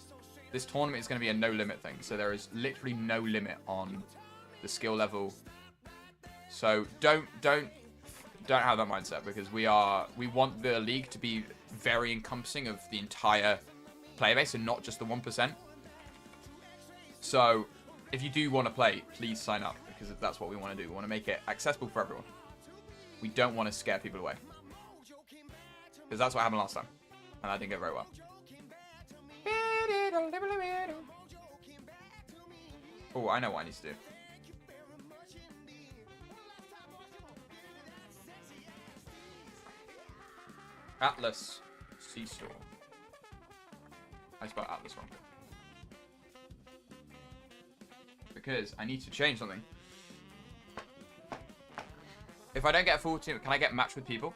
This tournament is going to be a no limit thing. So there is literally no limit on the skill level. So don't have that mindset, because we want the league to be very encompassing of the entire player base and not just the 1%. So if you do want to play, please sign up, because that's what we want to do. We want to make it accessible for everyone. We don't want to scare people away, because that's what happened last time, and that didn't go very well. Oh, I know what I need to do. Atlas C-Store. I spelled Atlas wrong. Because I need to change something. If I don't get a full team, can I get matched with people?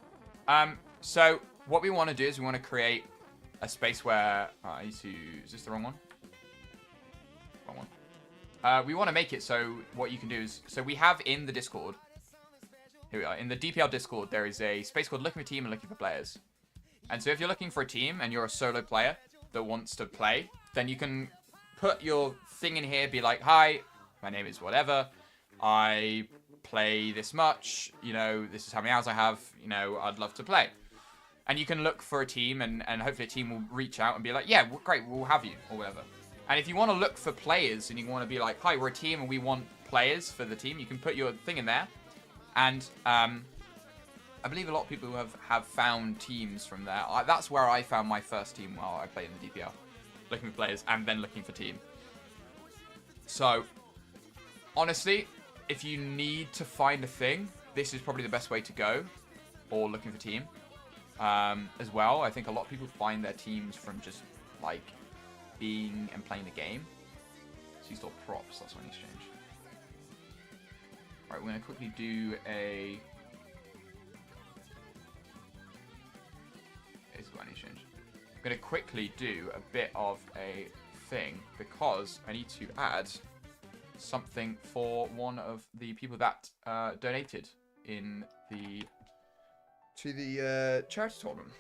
So what we want to do is we want to create a space where... I need to... Is this the wrong one? Wrong one. We want to make it so what you can do is... So we have in the Discord... Here we are. In the DPL Discord, there is a space called Looking for Team and Looking for Players. And so if you're looking for a team and you're a solo player that wants to play, then you can put your thing in here, be like, hi, my name is whatever, I play this much, you know, this is how many hours I have, you know, I'd love to play. And you can look for a team, and hopefully a team will reach out and be like, yeah, great, we'll have you, or whatever. And if you want to look for players and you want to be like, hi, we're a team and we want players for the team, you can put your thing in there. And I believe a lot of people have found teams from there. That's where I found my first team while I played in the DPL. Looking for players and then looking for team. So, honestly, if you need to find a thing, this is probably the best way to go. Or looking for team. As well, I think a lot of people find their teams from just, like, being and playing the game. So you store props, that's what I need to change. Alright, we're going to quickly do a... This is what I need to change. I'm going to quickly do a bit of a thing, because I need to add something for one of the people that donated in the... to the charity tournament.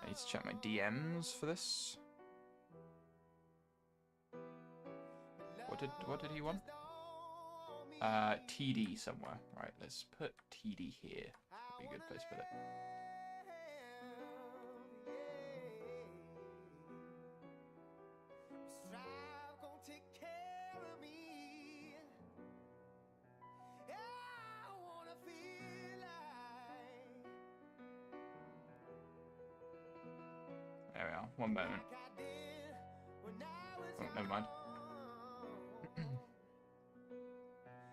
I need to check my DMs for this. What did he want? TD somewhere. Right, let's put TD here. That'd be a good place to put it. There we are. One moment. Oh, never mind.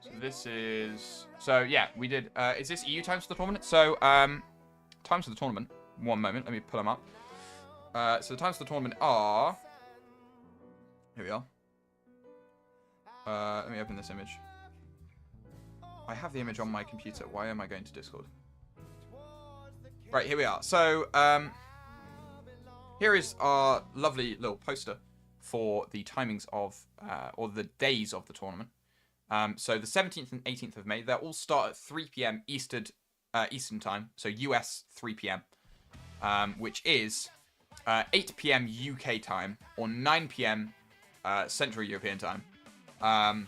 So this is... So, yeah, we did... is this EU times for the tournament? So, times for the tournament. One moment. Let me pull them up. So the times for the tournament are... Here we are. Let me open this image. I have the image on my computer. Why am I going to Discord? Right, here we are. So, here is our lovely little poster for the timings of, or the days of the tournament. So the 17th and 18th of May, they'll all start at 3 p.m. Eastern time, so US 3 p.m., which is 8 p.m. UK time, or 9 p.m. Central European time. And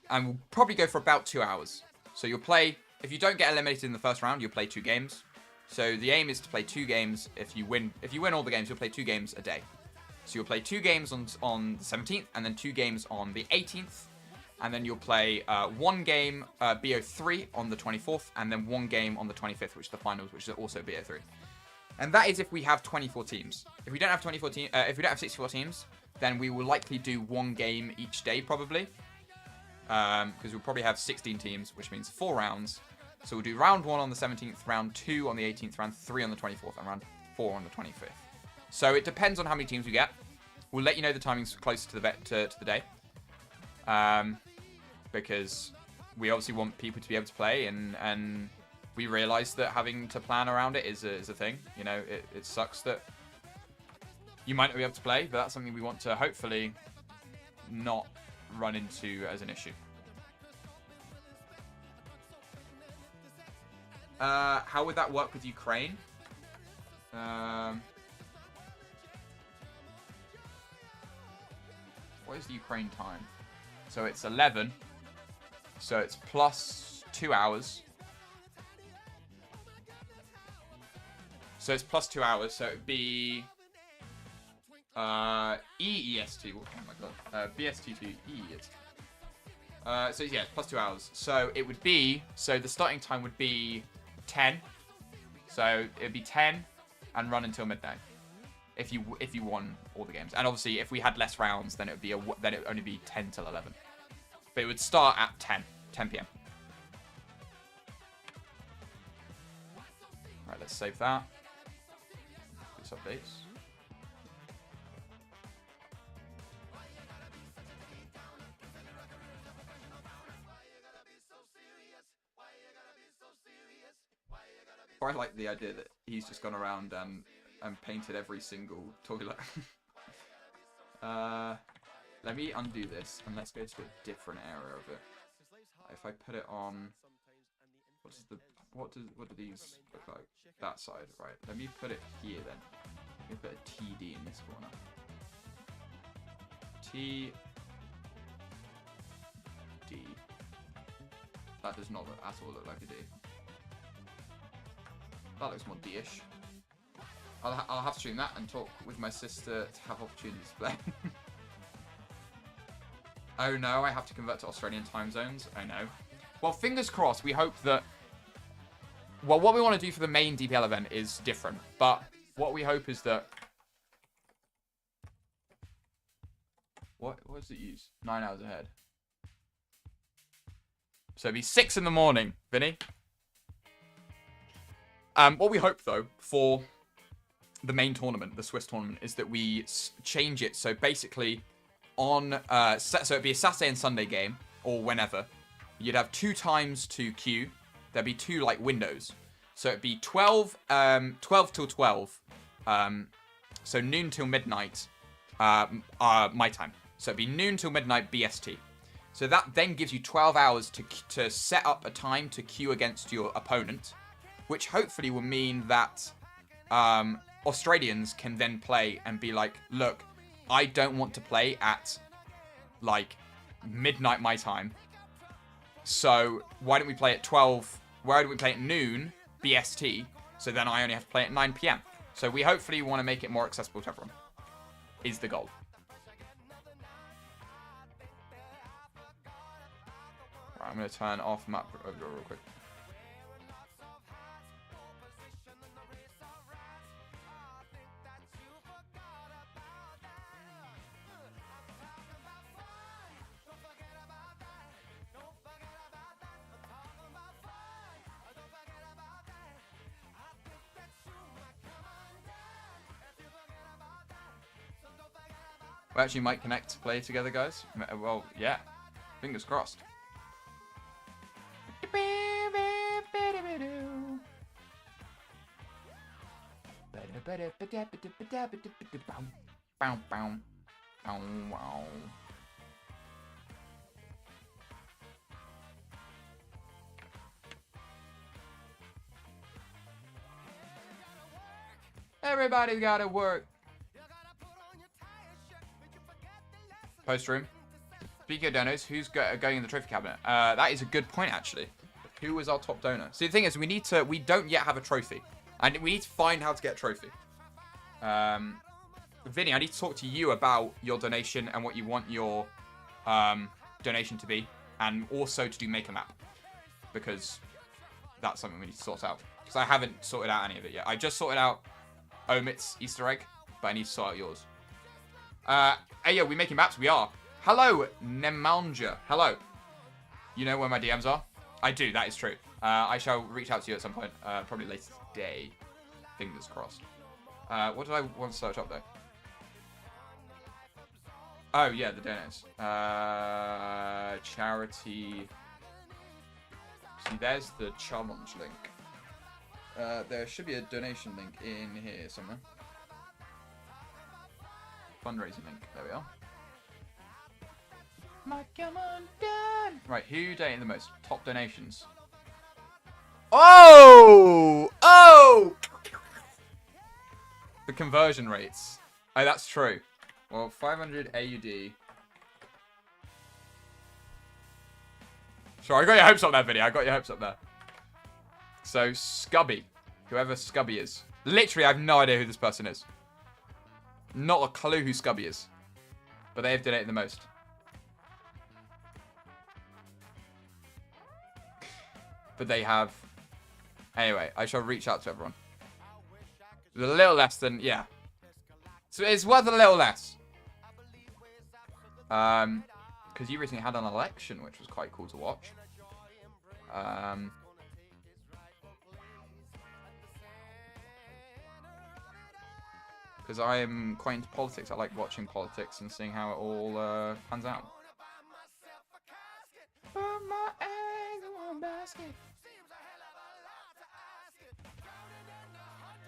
we'll probably go for about 2 hours. So you'll play, if you don't get eliminated in the first round, you'll play 2 games. So the aim is to play 2 games. If you win all the games, you'll play 2 games a day. So you'll play 2 games on the 17th, and then 2 games on the 18th. And then you'll play 1 game BO3 on the 24th, and then 1 game on the 25th, which is the finals, which is also BO3. And that is if we have 24 teams. If we don't have 24 teams, if we don't have 64 teams, then we will likely do 1 game each day, probably. Because we'll probably have 16 teams, which means 4 rounds. So we'll do round 1 on the 17th, round 2 on the 18th, round 3 on the 24th, and round 4 on the 25th. So it depends on how many teams we get. We'll let you know the timings closer to the day. Because we obviously want people to be able to play, and we realise that having to plan around it is a thing. You know, it sucks that you might not be able to play, but that's something we want to hopefully not run into as an issue. How would that work with Ukraine? What is the Ukraine time? So it's 11. So it's plus 2 hours. So it's plus 2 hours. So it'd be EEST. Oh my god. BST to EEST. So yeah, plus 2 hours. So it would be, so the starting time would be 10. So it'd be 10 and run until midnight. If you won all the games. And obviously if we had less rounds, then it would only be 10 till 11. But it would start at 10 p.m. Right, let's save that. These updates. I like the idea that he's just gone around and painted every single toilet. Let me undo this and let's go to a different area of it. If I put it on, what do these look like? That side, right? Let me put it here then. Let me put a TD in this corner. TD. That does not at all look like a D. That looks more D-ish. I'll have to stream that and talk with my sister to have opportunities to play. Oh no, I have to convert to Australian time zones. Oh no. Well, fingers crossed. We hope that... Well, what we want to do for the main DPL event is different. But what we hope is that... What does it use? 9 hours ahead. So it'd be 6 in the morning, Vinny. What we hope, though, for the main tournament, the Swiss tournament, is that we change it. So basically, on so it'd be a Saturday and Sunday game, or whenever. You'd have 2 times to queue. There'd be 2 like windows. So it'd be 12 till 12. So noon till midnight, my time. So it'd be noon till midnight BST. So that then gives you 12 hours to set up a time to queue against your opponent, which hopefully will mean that Australians can then play and be like, look, I don't want to play at like midnight my time. So why don't we play at 12? Why don't we play at noon BST? So then I only have to play at 9 p.m. So we hopefully want to make it more accessible to everyone. Is the goal. Right, I'm going to turn off map real quick. We actually might connect to play together, guys. Well, yeah. Fingers crossed. Everybody's gotta work. Post room. Speaking of donors, who's going in the trophy cabinet? That is a good point, actually. Who was our top donor? See, the thing is, we don't yet have a trophy. And we need to find how to get a trophy. Vinny, I need to talk to you about your donation and what you want your donation to be. And also to do Make a Map. Because that's something we need to sort out. Because I haven't sorted out any of it yet. I just sorted out Omit's Easter egg, but I need to sort out yours. Hey, yo, we making maps? We are. Hello, Nemanja. Hello. You know where my DMs are? I do, that is true. I shall reach out to you at some point, probably later today. Fingers crossed. What did I want to search up, though? Oh, yeah, the donates. Charity. See, there's the challenge link. There should be a donation link in here somewhere. Fundraising link. There we are. Right, who donated the most? Top donations. Oh! Oh! The conversion rates. Oh, that's true. Well, 500 AUD. Sure, I got your hopes up there, video. I got your hopes up there. So, Scubby. Whoever Scubby is. Literally, I have no idea who this person is. Not a clue who Scubby is. But they have donated the most. But they have... Anyway, I shall reach out to everyone. It's a little less than... Yeah. So it's worth a little less. Because you recently had an election, which was quite cool to watch. Because I am quite into politics. I like watching politics and seeing how it all pans out.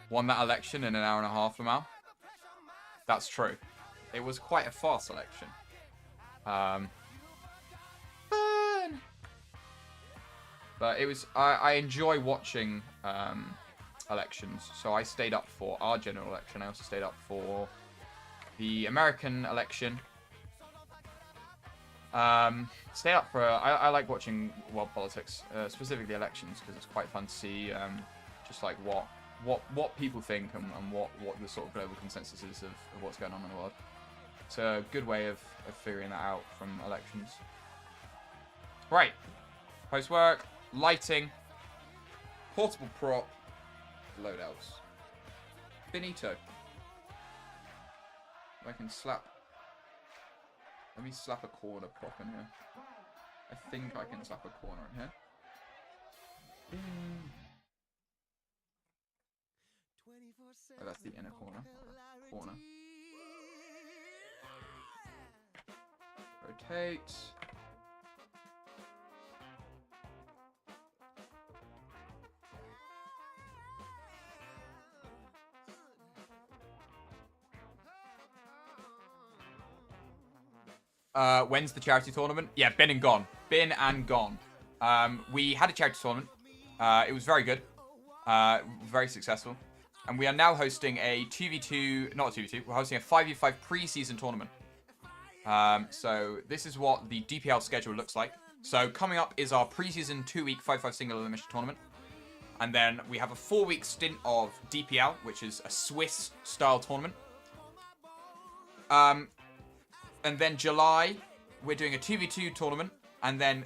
Won that election in an hour and a half, Lamal. That's true. It was quite a fast election. Fun. But it was. I enjoy watching elections, so I stayed up for our general election. I also stayed up for the American election. Stay up for. I like watching world politics, specifically elections, because it's quite fun to see just like what people think and what the sort of global consensus is of what's going on in the world. It's a good way of figuring that out from elections. Right. Post work, lighting, portable prop, loadouts. Finito. I can slap. Let me slap a corner prop in here. I think I can slap a corner in here. Oh, that's the inner corner. Rotate. When's the charity tournament? Yeah, been and gone. Been and gone. We had a charity tournament. It was very good. Very successful. And we are now hosting a 2v2, not a 2v2, we're hosting a 5v5 pre-season tournament. So this is what the DPL schedule looks like. So coming up is our pre-season 2-week 5v5 single elimination tournament. And then we have a 4-week stint of DPL, which is a Swiss-style tournament. And then July, we're doing a 2v2 tournament. And then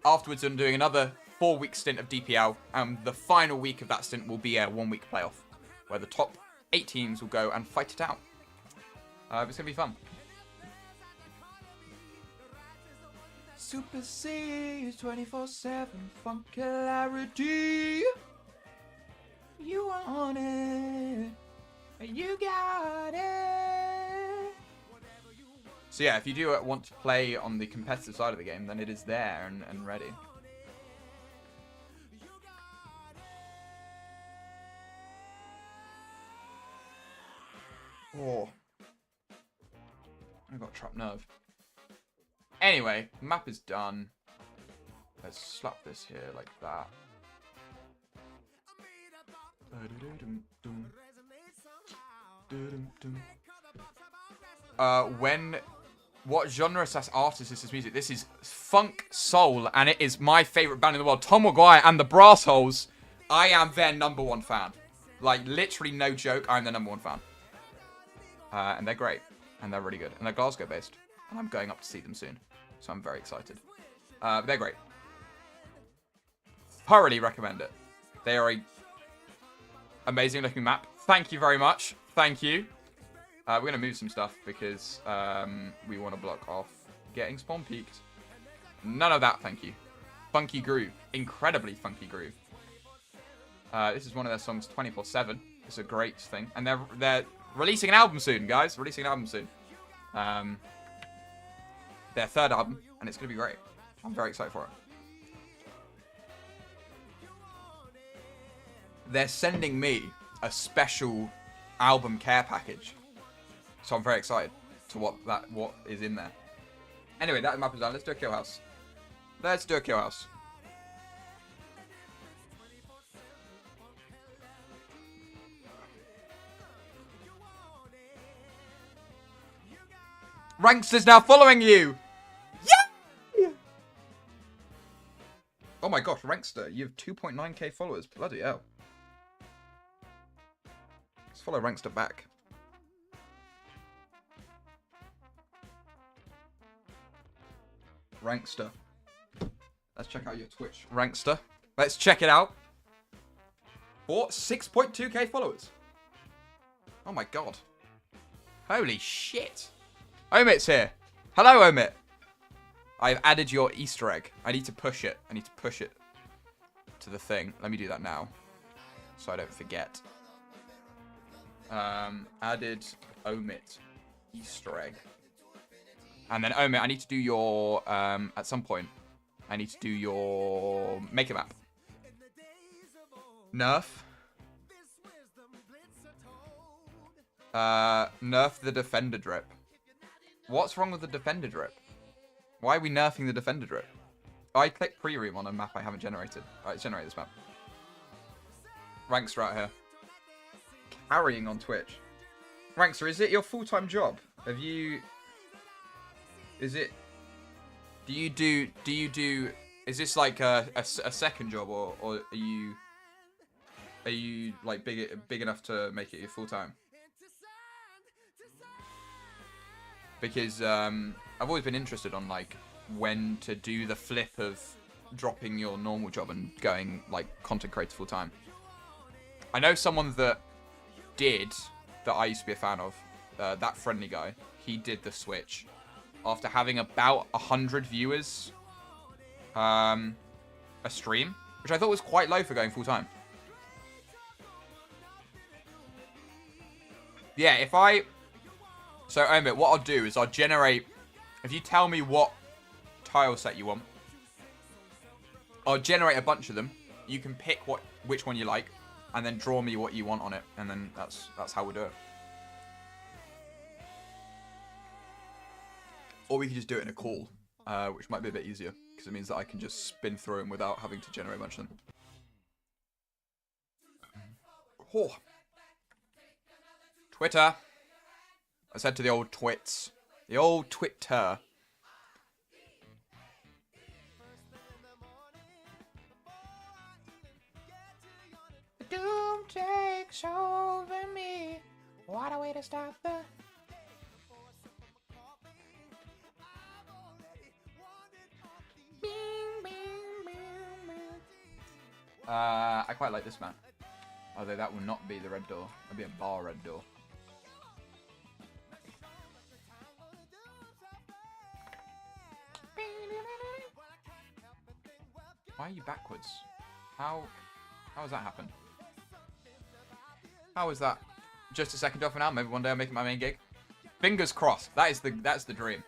afterwards, I'm doing another 4-week stint of DPL. And the final week of that stint will be a 1-week playoff, where the top 8 teams will go and fight it out. It's going to be fun. Super C 24/7 Funkilarity. You want it. You got it. So yeah, if you do want to play on the competitive side of the game, then it is there and ready. Oh. I got a trapped nerve. Anyway, map is done. Let's slap this here like that. What genre / artist is this music? This is funk soul, and it is my favorite band in the world, Tom Maguire and the Brass Holes. I am their #1 fan. Like, literally no joke, I'm their #1 fan. And they're great, and they're really good, and they're Glasgow based, and I'm going up to see them soon, so I'm very excited. They're great. Thoroughly recommend it. They are a amazing looking map. Thank you very much. Thank you. We're going to move some stuff because we want to block off getting spawn peaked. None of that, thank you. Funky Groove. Incredibly funky groove. This is one of their songs 24/7. It's a great thing. And they're releasing an album soon, guys. Releasing an album soon. Their third album, and it's going to be great. I'm very excited for it. They're sending me a special album care package. So I'm very excited to what is in there. Anyway, that map is done. Let's do a kill house. Let's do a kill house. Rankster's now following you! Yeah! Oh my gosh, Rankster, you have 2.9k followers. Bloody hell. Let's follow Rankster back. Rankster. Let's check out your Twitch. Rankster. Let's check it out. For 6.2k followers. Oh my god. Holy shit. Omit's here. Hello, Omit. I've added your Easter egg. I need to push it. I need to push it to the thing. Let me do that now, so I don't forget. Added Omit Easter egg. And then Omit, I need to do your, at some point, I need to do your make a map. Nerf. Nerf the Defender Drip. What's wrong with the Defender Drip? Why are we nerfing the Defender Drip? Oh, I clicked pre-room on a map I haven't generated. Alright, let's generate this map. Rankster out here. Carrying on Twitch. Rankster, is it your full-time job? Have you... Is it... Do you do... Is this like a second job, or are you... Are you, like, big enough to make it your full-time? Because I've always been interested on like when to do the flip of dropping your normal job and going like content creator full time. I know someone that did, that I used to be a fan of, that friendly guy. He did the switch after having about 100 viewers a stream, which I thought was quite low for going full time. Yeah, if I... So, Omit, what I'll do is I'll generate... If you tell me what tile set you want, I'll generate a bunch of them. You can pick which one you like, and then draw me what you want on it, and then that's how we'll do it. Or we can just do it in a call, which might be a bit easier, because it means that I can just spin through them without having to generate a bunch of them. Oh. Twitter. I said to the old twits. The old Twitter. The doom takes over me. What a way to stop the... Bing, bing, bing, bing. I quite like this man. Although that will not be the red door. It'll be a bar red door. Why are you backwards? How has that happened? How is that? Just a second off for now. Maybe one day I'll make it my main gig. Fingers crossed. That's the dream.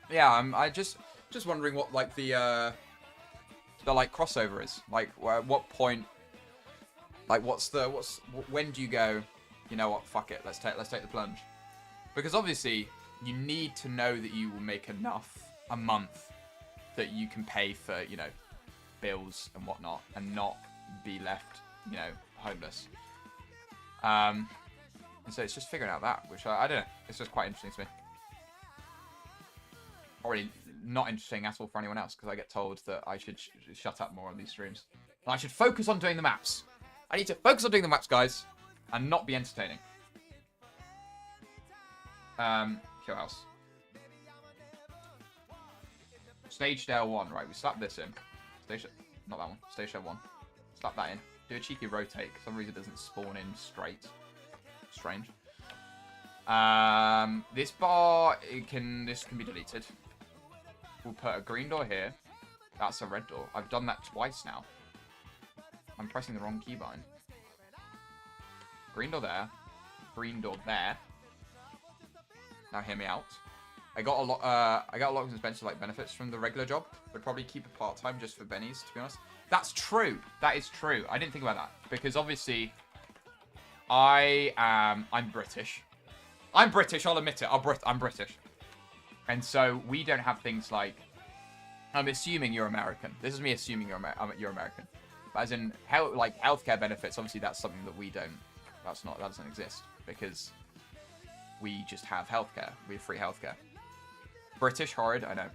Yeah, I just wondering what like the like crossover is. Like at what point? Like when do you go? You know what? Fuck it. Let's take the plunge. Because obviously you need to know that you will make enough a month that you can pay for, you know, bills and whatnot, and not be left, you know, homeless. And so it's just figuring out that, which I don't know. It's just quite interesting to me. Already not interesting at all for anyone else, because I get told that I should shut up more on these streams. And I should focus on doing the maps. I need to focus on doing the maps, guys, and not be entertaining. Kill house. Stage Dale 1, right, we slap this in. Not that one, Stage Dale 1. Slap that in. Do a cheeky rotate, for some reason it doesn't spawn in straight. strange. This bar, this can be deleted. We'll put a green door here. That's a red door. I've done that twice now. I'm pressing the wrong keybind. Green door there. Green door there. Now hear me out. I got a lot of expensive like benefits from the regular job. Would probably keep a part-time just for bennies, to be honest. That's true. That is true. I didn't think about that. Because obviously I'm British. I'm British, I'll admit it. I'm British. And so we don't have things like, I'm assuming you're American. This is me assuming you're American. But as in healthcare benefits, obviously that's something that we don't, that doesn't exist because we just have healthcare. We have free healthcare. British, horrid, I know,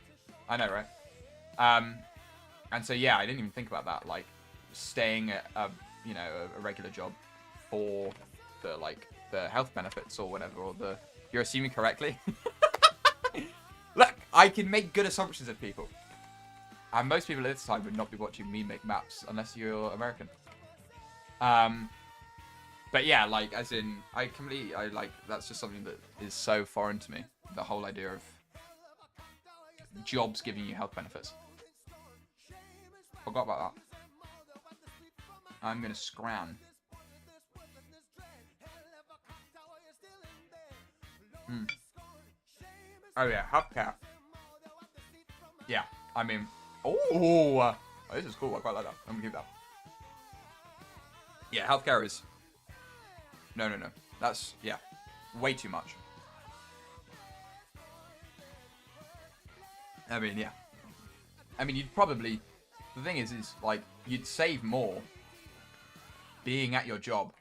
right? And so yeah, I didn't even think about that, like staying at a regular job for the health benefits or whatever, or you're assuming correctly. Look, I can make good assumptions of people. And most people at this time would not be watching me make maps unless you're American. But yeah, like, as in, that's just something that is so foreign to me. The whole idea of jobs giving you health benefits. Forgot about that. I'm gonna scram. Oh yeah, healthcare. Yeah, I mean, oh, this is cool. I quite like that. I'm gonna keep that. Yeah, healthcare is. No. That's way too much. I mean, yeah. I mean, you'd probably. The thing is like you'd save more being at your job.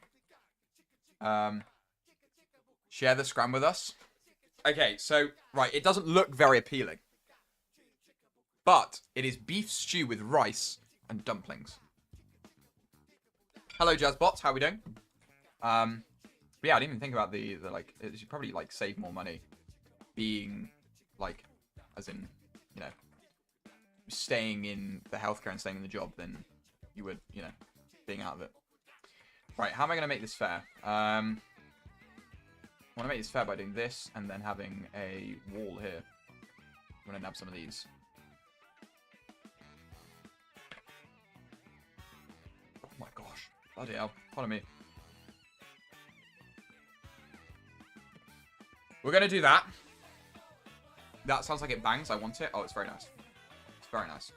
Share the scram with us. Okay, so, right, it doesn't look very appealing. But it is beef stew with rice and dumplings. Hello, Jazzbots. How are we doing? But yeah, I didn't even think about the like, you probably, like, save more money being, like, as in, you know, staying in the healthcare and staying in the job than you would, you know, being out of it. Right, how am I going to make this fair? I want to make this fair by doing this and then having a wall here. I'm going to nab some of these. Oh my gosh. Bloody hell. Follow me. We're going to do that. That sounds like it bangs. I want it. Oh, it's very nice. It's very nice.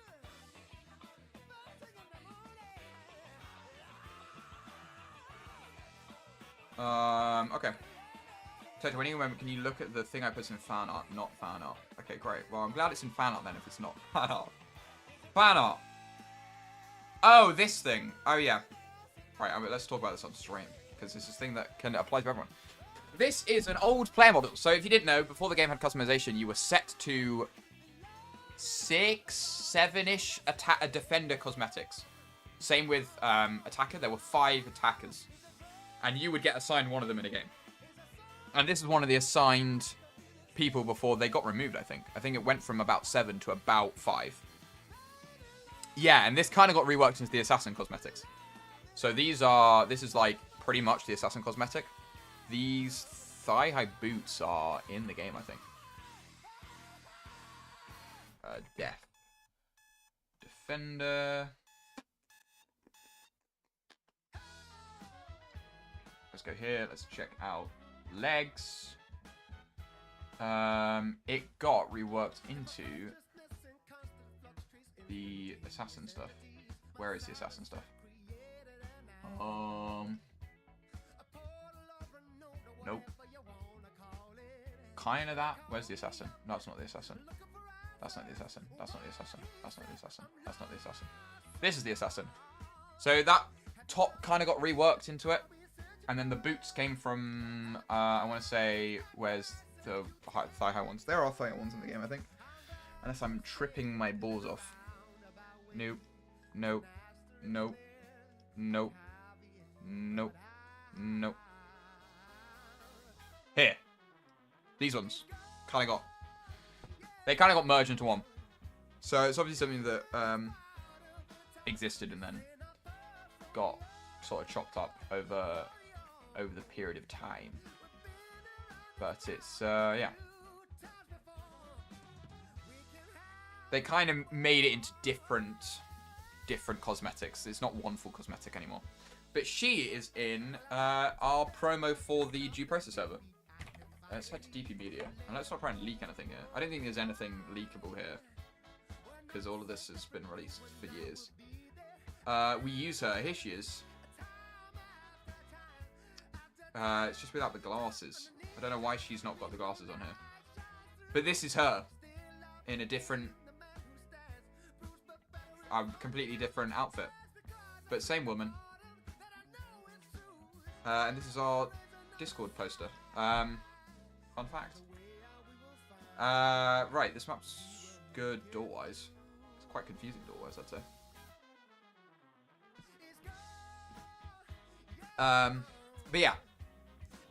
Okay. Toto, when you remember, can you look at the thing I put in fan art, not fan art? Okay, great. Well, I'm glad it's in fan art then, if it's not fan art. Fan art! Oh, this thing. Oh, yeah. Right, let's talk about this on stream, because this is a thing that can apply to everyone. This is an old player model. So if you didn't know, before the game had customization, you were set to 6, 7-ish defender cosmetics. Same with attacker. There were 5 attackers. And you would get assigned one of them in a game. And this is one of the assigned people before they got removed, I think. I think it went from about 7 to about 5. Yeah, and this kind of got reworked into the assassin cosmetics. So this is like pretty much the assassin cosmetic. These thigh-high boots are in the game, I think. Death. Defender. Let's go here. Let's check out legs. It got reworked into the assassin stuff. Where is the assassin stuff? Nope. Kind of that. Where's the assassin? No, it's not the assassin. That's not the assassin. That's not the assassin. That's not the assassin. That's not the assassin. This is the assassin. So that top kind of got reworked into it. And then the boots came from, I want to say, where's the thigh-high ones? There are thigh-high ones in the game, I think. Unless I'm tripping my balls off. Nope. Nope. Nope. Nope. Nope. Nope. Here. These ones. They kind of got merged into one. So it's obviously something that existed and then got sort of chopped up over over the period of time. But it's, yeah. They kind of made it into different cosmetics. It's not one full cosmetic anymore. But she is in our promo for the Due Process server. Let's head to DP Media. And let's not try and leak anything here. I don't think there's anything leakable here. Because all of this has been released for years. We use her. Here she is. It's just without the glasses. I don't know why she's not got the glasses on here. But this is her. In a different... completely different outfit. But same woman. And this is our Discord poster. Fun fact. Right, this map's good door-wise. It's quite confusing door-wise, I'd say. But yeah.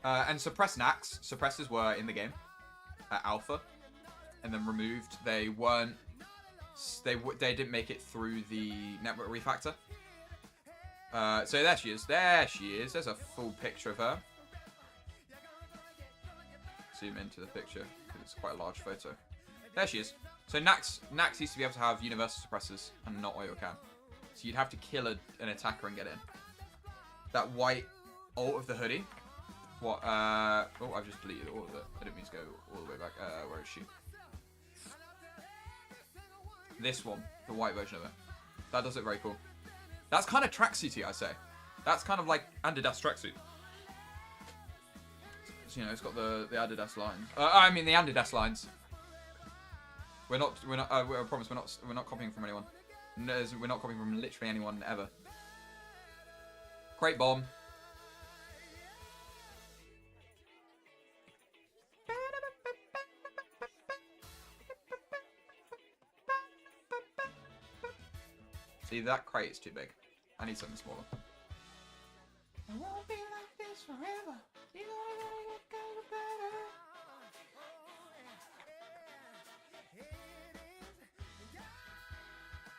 And suppress Nax. Suppressors were in the game at alpha, and then removed. They weren't. They didn't make it through the network refactor. So there she is. There she is. There's a full picture of her. Zoom into the picture because it's quite a large photo. There she is. So Nax used to be able to have universal suppressors and not oil can. So you'd have to kill an attacker and get in. That white ult of the hoodie. What? Oh, I've just deleted all of it. I didn't mean to go all the way back. Where is she? This one, the white version of it. That does it very cool. That's kind of tracksuity, I say. That's kind of like Adidas tracksuit. So, you know, it's got the Adidas lines. I mean the Adidas lines. I promise we're not copying from anyone. No, we're not copying from literally anyone ever. Great bomb. See, that crate is too big. I need something smaller. I won't be like this forever. You know I gotta get better.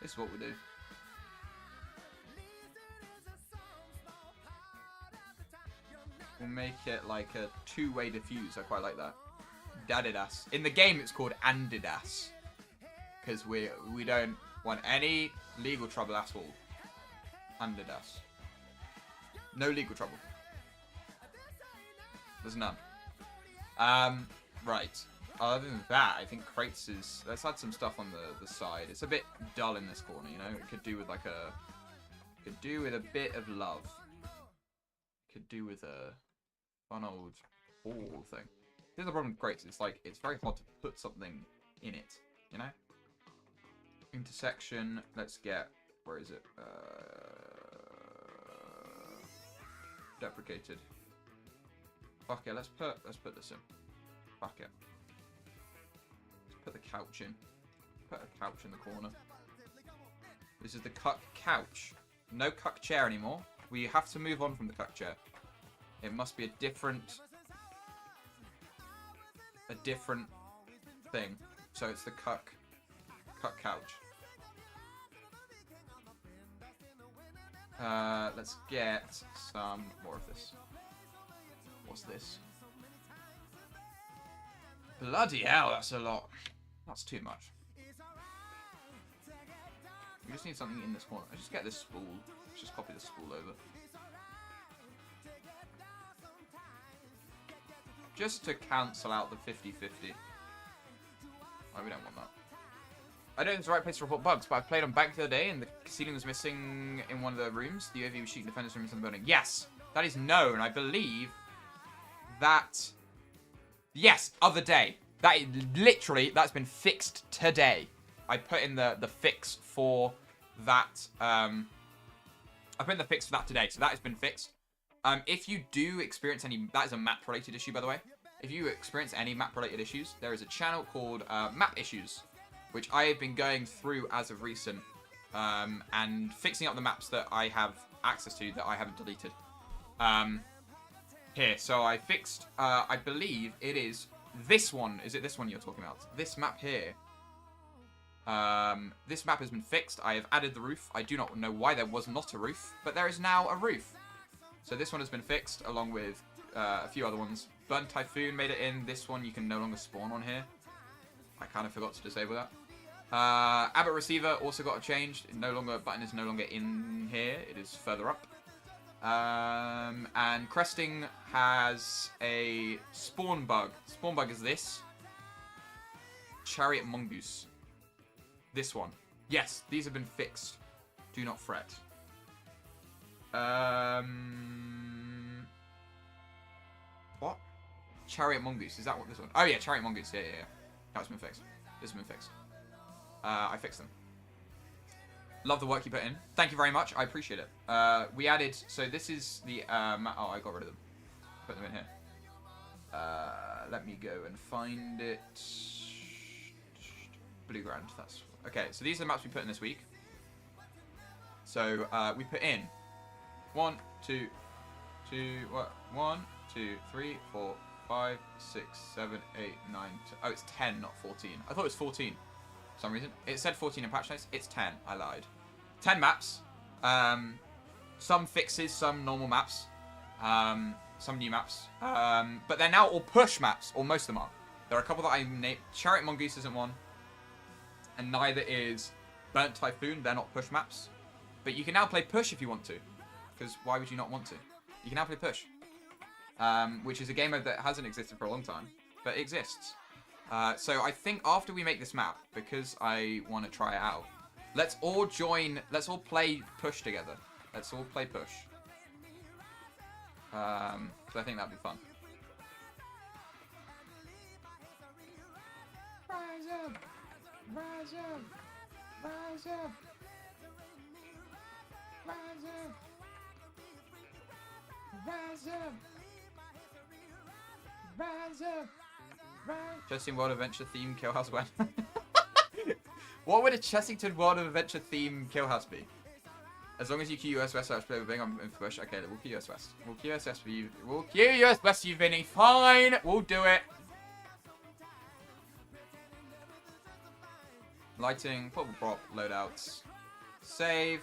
This is what we do. We'll make it like a two-way diffuse. I quite like that. Dadidas. In the game, it's called Andidas. Because we don't want any legal trouble at all. Andidas. No legal trouble. There's none. Right. Other than that, I think crates is... Let's add some stuff on the side. It's a bit dull in this corner, you know? It could do with like a... Could do with a bit of love. Could do with a fun old ball thing. Here's the problem with crates. It's like, it's very hard to put something in it, you know? Intersection. Let's get... Where is it? Deprecated. Fuck it, let's put this in. Fuck it. Let's put the couch in. Put a couch in the corner. This is the cuck couch. No cuck chair anymore. We have to move on from the cuck chair. It must be a different thing. So it's the cuck couch. Let's get some more of this. What's this? Bloody hell, that's a lot. That's too much. We just need something in this corner. I just get this spool. Let's just copy the spool over. Just to cancel out the 50-50. Oh, we don't want that. I know it's the right place to report bugs, but I played on Bank the other day and the ceiling was missing in one of the rooms. The OV was shooting defenders from inside the building. Yes, that is known. I believe that... Yes, other day. That is, literally, that's been fixed today. I put in the fix for that. I put in the fix for that today, so that has been fixed. If you do experience any... That is a map-related issue, by the way. If you experience any map-related issues, there is a channel called Map Issues, which I have been going through as of recent, and fixing up the maps that I have access to that I haven't deleted. Here, so I fixed, I believe it is this one. Is it this one you're talking about? This map here. This map has been fixed. I have added the roof. I do not know why there was not a roof, but there is now a roof. So this one has been fixed, along with a few other ones. Burnt Typhoon made it in. This one you can no longer spawn on here. I kind of forgot to disable that. Abbott Receiver also got a change. Button is no longer in here. It is further up. And Cresting has a spawn bug. Spawn bug is this. Chariot Mongoose. This one. Yes, these have been fixed. Do not fret. What? Chariot Mongoose. Is that what this one? Oh yeah, Chariot Mongoose. Yeah. That's been fixed. This has been fixed. I fixed them. Love the work you put in. Thank you very much. I appreciate it. We added... So this is the... oh, I got rid of them. Put them in here. Let me go and find it. Blue Grand. That's... Okay, so these are the maps we put in this week. So, we put in 1, 2, 3, 4, 5, 6, 7, 8, 9, 10. Oh, it's 10, not 14. I thought it was 14 for some reason. It said 14 in patch notes. It's 10. I lied. 10 maps. Some fixes, some normal maps. Some new maps. But they're now all push maps, or most of them are. There are a couple that I named. Chariot Mongoose isn't one. And neither is Burnt Typhoon. They're not push maps. But you can now play push if you want to. Because why would you not want to? You can now play push. Which is a game mode that hasn't existed for a long time. But exists. So I think after we make this map, because I want to try it out, let's all play push together. Let's all play push. Because I think that'd be fun. Rise up! Rise up! Rise up! Rise up! Rise up! Rise up! Chessington World Adventure theme Killhouse when? What would a Chessington World of Adventure theme Killhouse be? As long as you queue US West, I'll play with Bing. I'm in for push. Okay, we'll queue US West. We'll queue US West for you. We'll queue US West for you, Vinny. Fine, we'll do it. Lighting, purple prop, loadouts, save.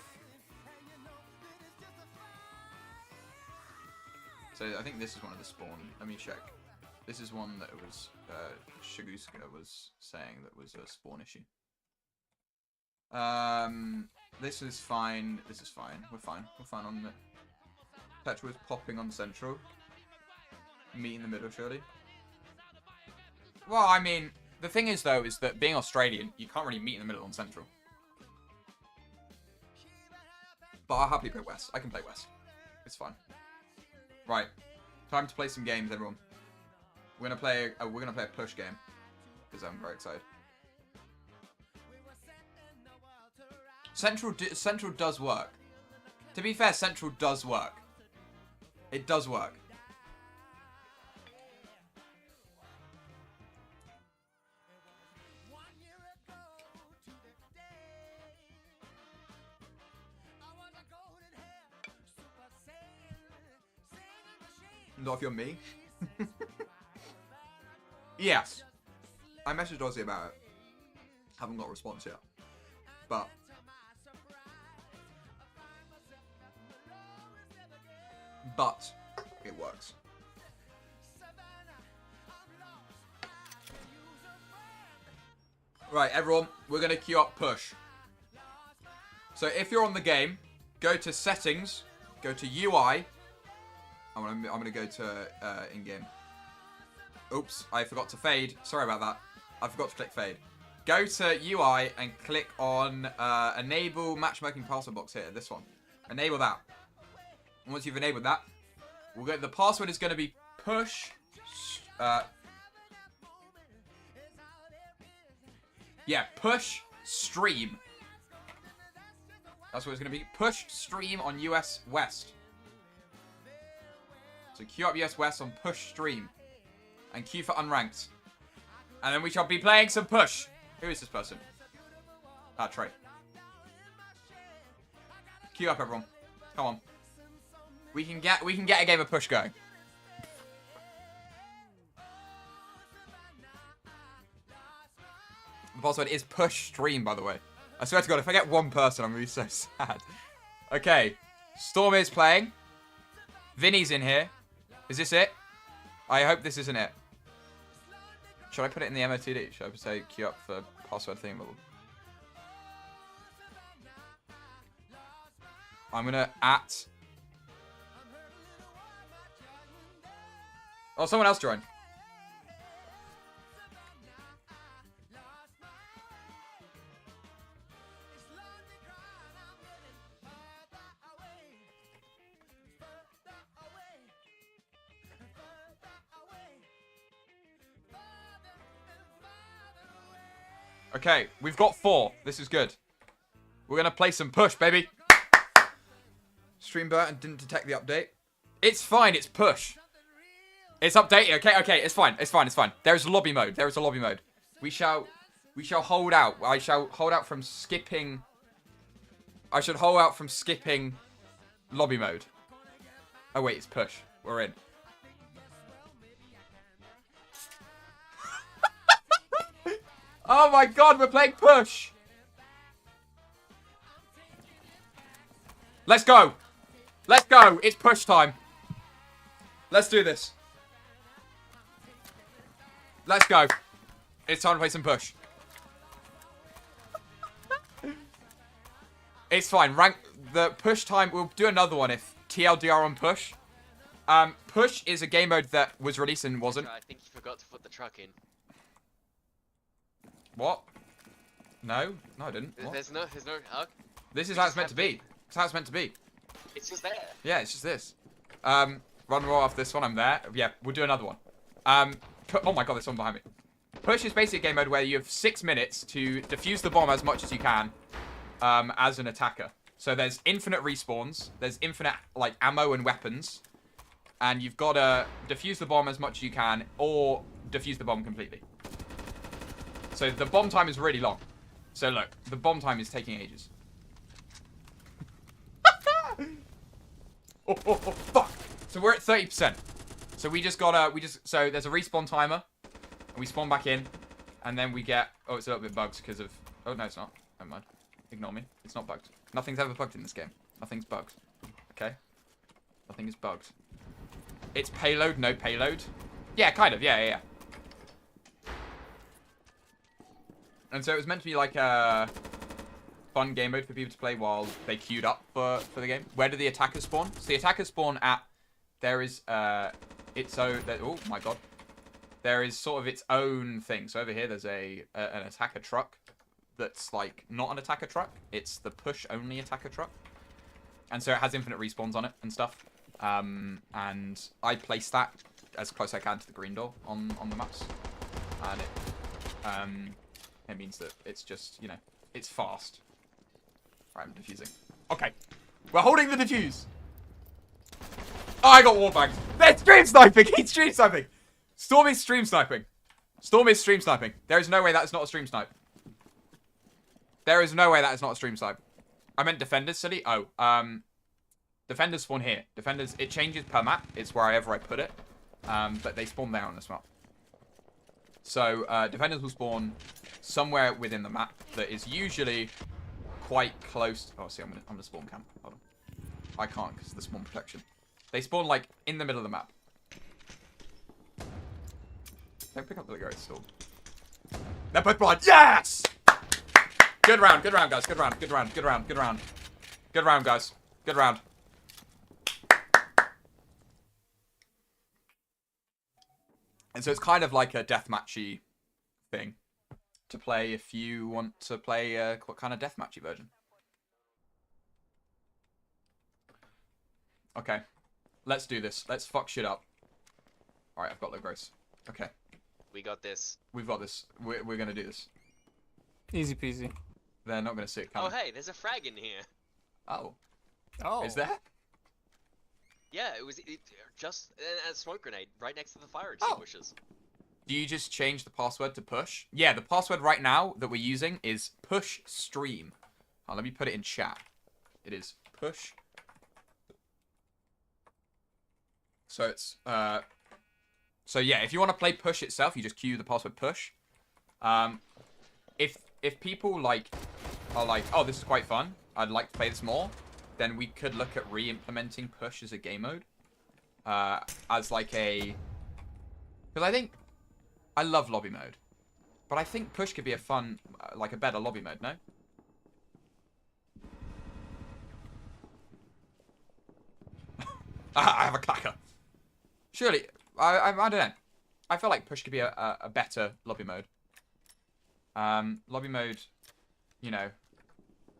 So I think this is one of the spawn. Let me check. This is one that was Shaguska was saying that was a spawn issue. This is fine. This is fine. We're fine. We're fine on the. Petra was popping on central. Meet in the middle, surely. Well, I mean, the thing is though, is that being Australian, you can't really meet in the middle on central. But I'll happily play west. I can play west. It's fine. Right, time to play some games, everyone. We're gonna play a push game because I'm very excited. Central does work. To be fair, Central does work. It does work. Not if you're me. Yes. I messaged Ozzy about it. Haven't got a response yet. But it works. Right, everyone, we're gonna queue up push. So if you're on the game, go to settings, go to UI. I'm gonna go to in-game. Oops, I forgot to fade. Sorry about that. I forgot to click fade. Go to UI and click on enable matchmaking password box here. This one. Enable that. And once you've enabled that, we'll go. The password is going to be push. Yeah, push stream. That's what it's going to be. Push stream on US West. So queue up US West on push stream. And queue for unranked. And then we shall be playing some push. Who is this person? Ah, Trey. Queue up, everyone. Come on. We can get a game of push going. The password is push stream, by the way. I swear to God, if I get one person, I'm going to be so sad. Okay. Storm is playing. Vinny's in here. Is this it? I hope this isn't it. Should I put it in the MOTD? Should I say queue up for password theme level? I'm gonna at... Oh, someone else joined. Okay, we've got 4. This is good. We're gonna play some push, baby. Stream button didn't detect the update. It's fine, it's push. It's updated. Okay, it's fine. It's fine. There is a lobby mode. We shall hold out. I shall hold out from skipping. I should hold out from skipping lobby mode. Oh wait, it's push. We're in. Oh my god, we're playing push. Let's go. Let's go. It's push time. Let's do this. Let's go. It's time to play some push. It's fine. Rank the push time. We'll do another one if TLDR on push. Push is a game mode that was released and wasn't. I think you forgot to put the truck in. What? No, I didn't. What? There's no. This is how it's meant to be. It's how it's meant to be. It's just there. Yeah, it's just this. Run roll off this one. I'm there. Yeah, we'll do another one. Oh my god, there's someone behind me. Push is basically a game mode where you have 6 minutes to defuse the bomb as much as you can, as an attacker. So there's infinite respawns. There's infinite like ammo and weapons, and you've got to defuse the bomb as much as you can, or defuse the bomb completely. So the bomb time is really long. So look, the bomb time is taking ages. oh, fuck. So we're at 30%. So so there's a respawn timer. And we spawn back in. And then we get, oh, it's a little bit bugged because of, oh, no, it's not. Never mind. Ignore me. It's not bugged. Nothing's ever bugged in this game. Nothing's bugged. Okay? Nothing is bugged. It's payload, no payload. Yeah, kind of. Yeah. And so it was meant to be like a fun game mode for people to play while they queued up for the game. Where do the attackers spawn? So the attackers spawn at, there is, oh my god. There is sort of its own thing. So over here there's an attacker truck that's like not an attacker truck. It's the push only attacker truck. And so it has infinite respawns on it and stuff. And I place that as close as I can to the green door on the maps. And it means that it's just, it's fast. Alright, I'm defusing. Okay. We're holding the defuse. Oh, I got wallbanged. They're stream sniping. He's stream sniping. Storm is stream sniping. There is no way that is not a stream snipe. There is no way that is not a stream snipe. I meant defenders, silly. Oh, defenders spawn here. Defenders, it changes per map. It's wherever I put it. But they spawn there on this map. So, defenders will spawn somewhere within the map that is usually quite close. Oh, see, I'm gonna spawn camp. Hold on. I can't because of the spawn protection. They spawn, like, in the middle of the map. Don't pick up the guys still. They're both blind. Yes! Good round, guys. Good round, guys. Good round. And so it's kind of like a deathmatchy thing to play if you want to play a kind of deathmatchy version. Okay. Let's do this. Let's fuck shit up. Alright, I've got low gross. Okay. We got this. We've got this. We're gonna do this. Easy peasy. They're not gonna see it coming. Oh, hey, there's a frag in here. Oh. Oh. Is there? Yeah, it was just a smoke grenade right next to the fire extinguishers. Do you just change the password to push? Yeah, the password right now that we're using is push stream. Oh, let me put it in chat. It is push. So it's so yeah, if you want to play push itself, you just queue the password push. If people are like, oh, this is quite fun, I'd like to play this more, then we could look at re-implementing push as a game mode. as like a... Because I think... I love lobby mode. But I think push could be a fun, like a better lobby mode, no? I have a clacker. Surely, I don't know. I feel like push could be a better lobby mode. Lobby mode, you know,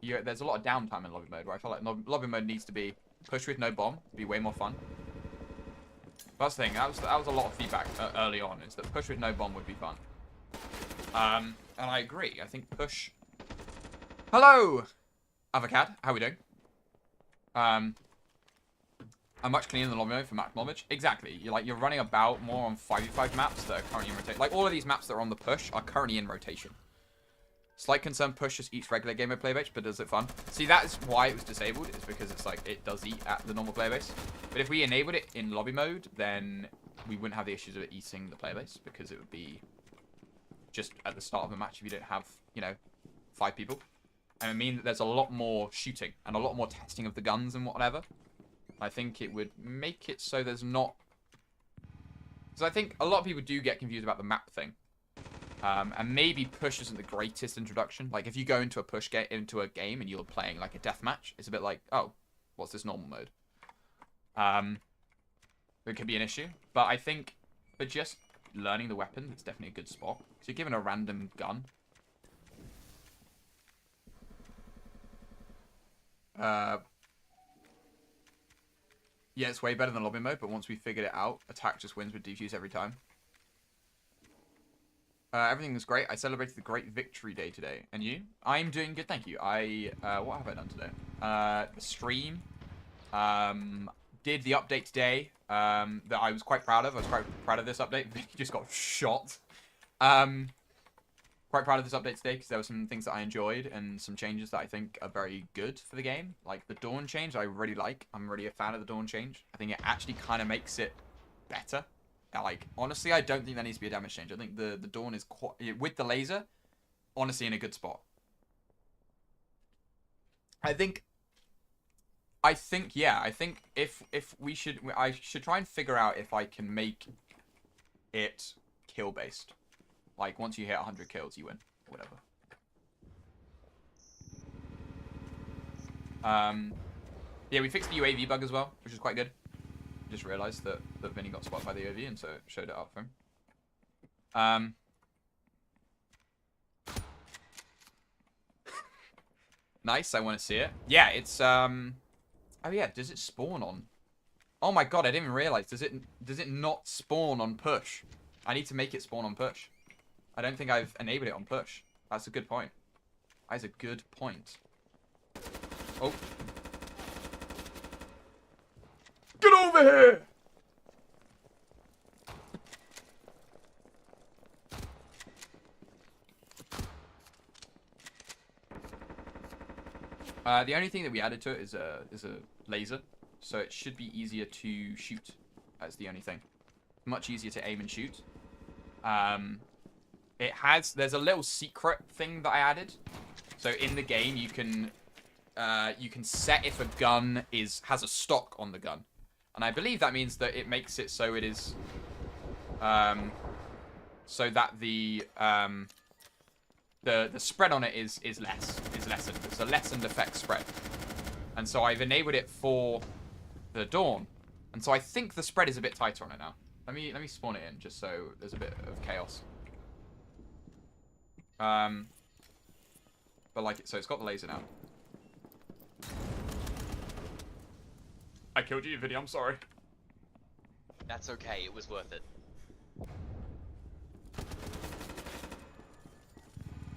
there's a lot of downtime in lobby mode where I feel like lobby mode needs to be push with no bomb, be way more fun. That's the thing, that was a lot of feedback early on, is that push with no bomb would be fun. And I agree, I think push... Hello! Avocad, how we doing? I'm much cleaner than lobby mode for map knowledge. Exactly, you're running about more on 5v5 maps that are currently in rotation. Like, all of these maps that are on the push are currently in rotation. Slight concern, push just eats regular gamer playbase, but does it fun? See, that is why it was disabled, is because it's like, it does eat at the normal playbase. But if we enabled it in lobby mode, then we wouldn't have the issues of it eating the playbase, because it would be just at the start of a match if you don't have, you know, 5 people. And it means that there's a lot more shooting, and a lot more testing of the guns and whatever. I think it would make it so there's not... Because I think a lot of people do get confused about the map thing. And maybe push isn't the greatest introduction. Like, if you go into a push into a game and you're playing, like, a deathmatch, it's a bit like, oh, what's this normal mode? It could be an issue. But I think for just learning the weapon, it's definitely a good spot. Because you're given a random gun. Yeah, it's way better than lobby mode, but once we figured it out, attack just wins with defuse every time. Everything was great. I celebrated the great victory day today. And you? I'm doing good, thank you. What have I done today? The stream. Did the update today that I was quite proud of. I was quite proud of this update. He just got shot. Quite proud of this update today because there were some things that I enjoyed and some changes that I think are very good for the game. Like the Dawn change, I really like. I'm really a fan of the Dawn change. I think it actually kind of makes it better. Like, honestly, I don't think there needs to be a damage change. I think the Dawn is quite, with the laser, honestly, in a good spot. I think, yeah, I think if I should try and figure out if I can make it kill-based. Like, once you hit 100 kills, you win. Or whatever. Yeah, we fixed the UAV bug as well, which is quite good. Just realised that Vinny got spotted by the UAV, and so it showed it up for him. Nice, I want to see it. Yeah, it's, oh yeah, does it spawn on? Oh my god, I didn't even realise. Does it not spawn on push? I need to make it spawn on push. I don't think I've enabled it on push. That's a good point. That is a good point. Oh. Get over here! The only thing that we added to it is a laser, so it should be easier to shoot. That's the only thing. Much easier to aim and shoot. There's a little secret thing that I added. So in the game, you can set if a gun has a stock on the gun. And I believe that means that it makes it so it is, so that the spread on it is lessened. It's a lessened effect spread. And so I've enabled it for the Dawn. And so I think the spread is a bit tighter on it now. Let me spawn it in just so there's a bit of chaos. But like so it's got the laser now. I killed you, Vinny, I'm sorry. That's okay, it was worth it.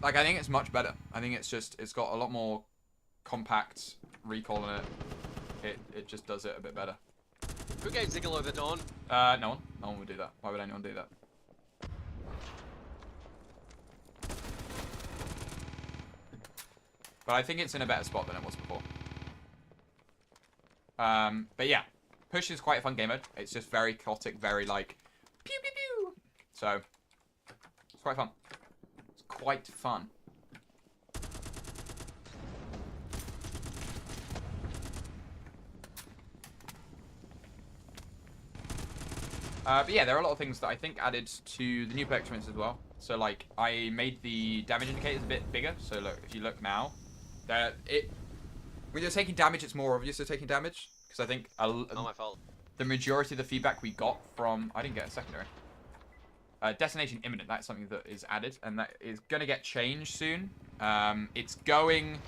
Like, I think it's much better. I think it's got a lot more compact recoil in it. It just does it a bit better. Who gave Zigalo the Dawn? No one. No one would do that. Why would anyone do that? But I think it's in a better spot than it was before. But yeah, push is quite a fun game mode. It's just very chaotic, very like pew pew pew. So it's quite fun. It's quite fun. But yeah, there are a lot of things that I think added to the new perk experience as well. So like, I made the damage indicators a bit bigger. So look, if you look now, when you're taking damage, it's more obvious you're taking damage. Because I think Not my fault. the majority of the feedback we got from... I didn't get a secondary. Destination Imminent, that's something that is added. And that is going to get changed soon. It's going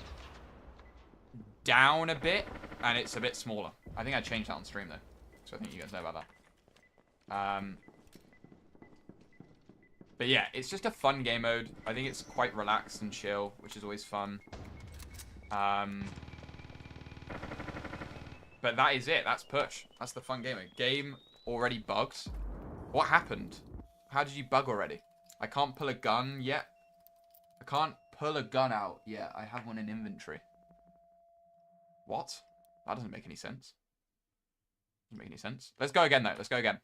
down a bit. And it's a bit smaller. I think I changed that on stream, though. So I think you guys know about that. But yeah, it's just a fun game mode. I think it's quite relaxed and chill, which is always fun. But that is it. That's push. That's the fun game mode. Game already bugs. What happened? How did you bug already? I can't pull a gun yet. I can't pull a gun out yet. I have one in inventory. What? That doesn't make any sense. Doesn't make any sense. Let's go again, though. Let's go again.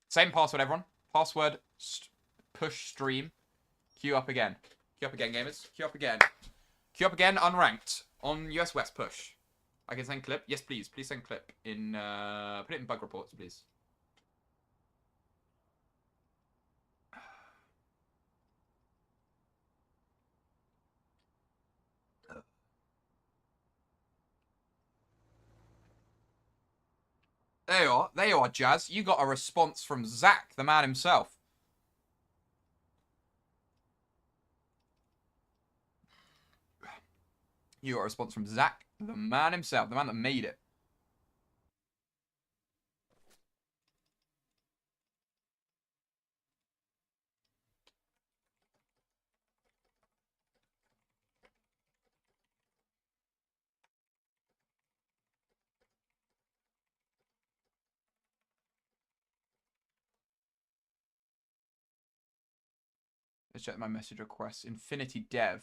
Same password, everyone. Password, push stream. Queue up again. Queue up again, gamers. Queue up again. Queue up again, unranked. On US West push. I can send clip. Yes, please. Please send clip in, put it in bug reports, please. There you are. There you are, Jazz. You got a response from Zach, the man himself. You got a response from Zach, the man himself, the man that made it. Let's check my message requests. Infinity Dev.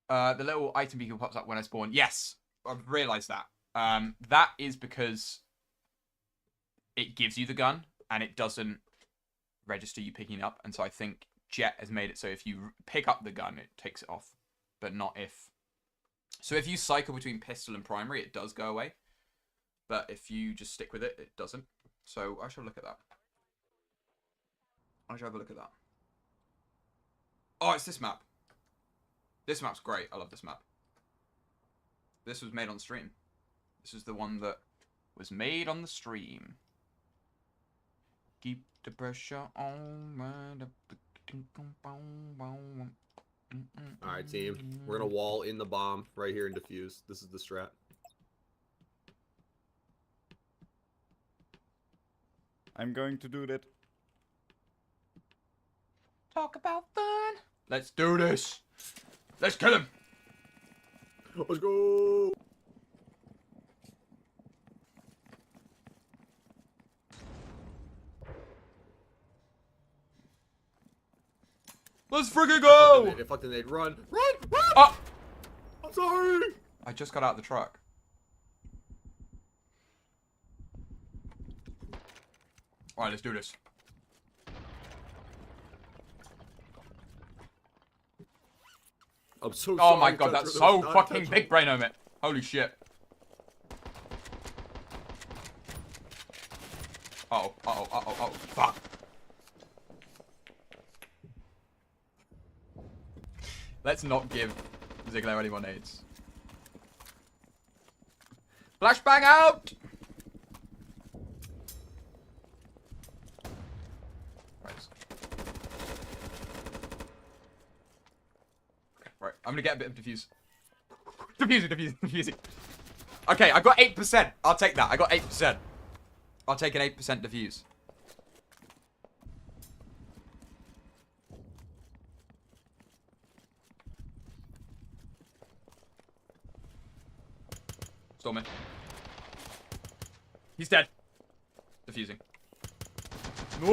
The little item beacon pops up when I spawn. Yes, I've realised that. That is because it gives you the gun and it doesn't register you picking it up. And so I think Jet has made it so if you pick up the gun, it takes it off, but not if. So if you cycle between pistol and primary, it does go away. But if you just stick with it, it doesn't. So I shall look at that. I shall have a look at that. Oh, it's this map. This map's great. I love this map. This was made on stream. This is the one that was made on the stream. Keep the pressure on. Alright, team. We're gonna wall in the bomb right here and defuse. This is the strat. I'm going to do that. Talk about fun. Let's do this. Let's kill him. Let's go. Let's freaking go. Fuck the nade. Run. Run. Run. Oh. I'm sorry. I just got out of the truck. Alright, let's do this. I'm so sorry. Oh my god, that's so fucking big brain on it. Holy shit. Uh-oh, uh-oh, uh-oh, uh-oh, fuck. Let's not give Ziggler any more nades. Flashbang out! Right, I'm gonna get a bit of defuse. Diffusing. Okay, I got 8%. I'll take that. I got 8%. I'll take an 8% defuse. Storm in. He's dead. Defusing. I'm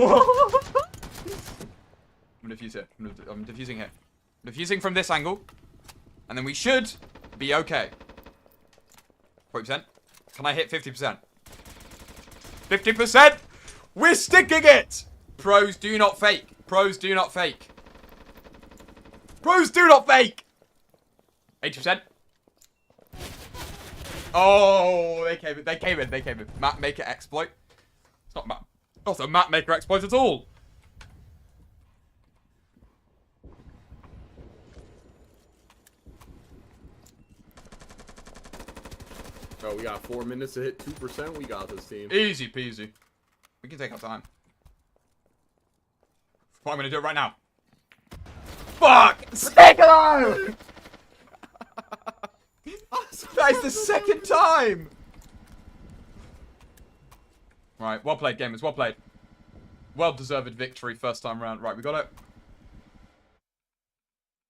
gonna defuse here. I'm defusing here. Defusing from this angle. And then we should be okay. 40%. Can I hit 50%? 50%! We're sticking it! Pros do not fake. Pros do not fake. Pros do not fake! 80%. Oh, they came in. They came in. They came in. Map maker exploit. It's not map. Also, map maker exploit at all. Oh, we got 4 minutes to hit 2%. We got this, team. Easy peasy. We can take our time. Well, I'm gonna do it right now. Fuck! Stay alive! That is the second time! Right, well played, gamers. Well played. Well-deserved victory first time round. Right, we got it.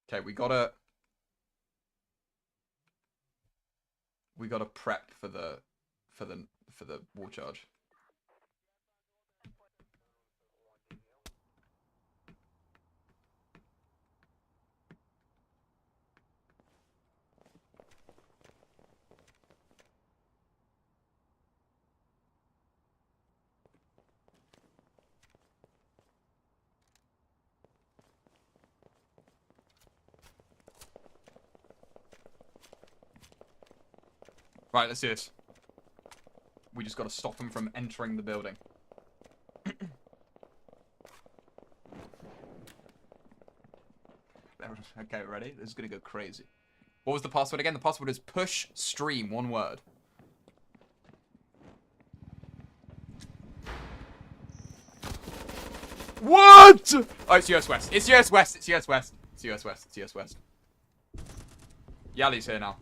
Okay, we gotta prep for the war charge. Right, let's do this. We just got to stop them from entering the building. Okay, ready? This is going to go crazy. What was the password again? The password is push stream, one word. What? Oh, it's US West. It's US West. It's US West. It's US West. It's US West. Yali's here now.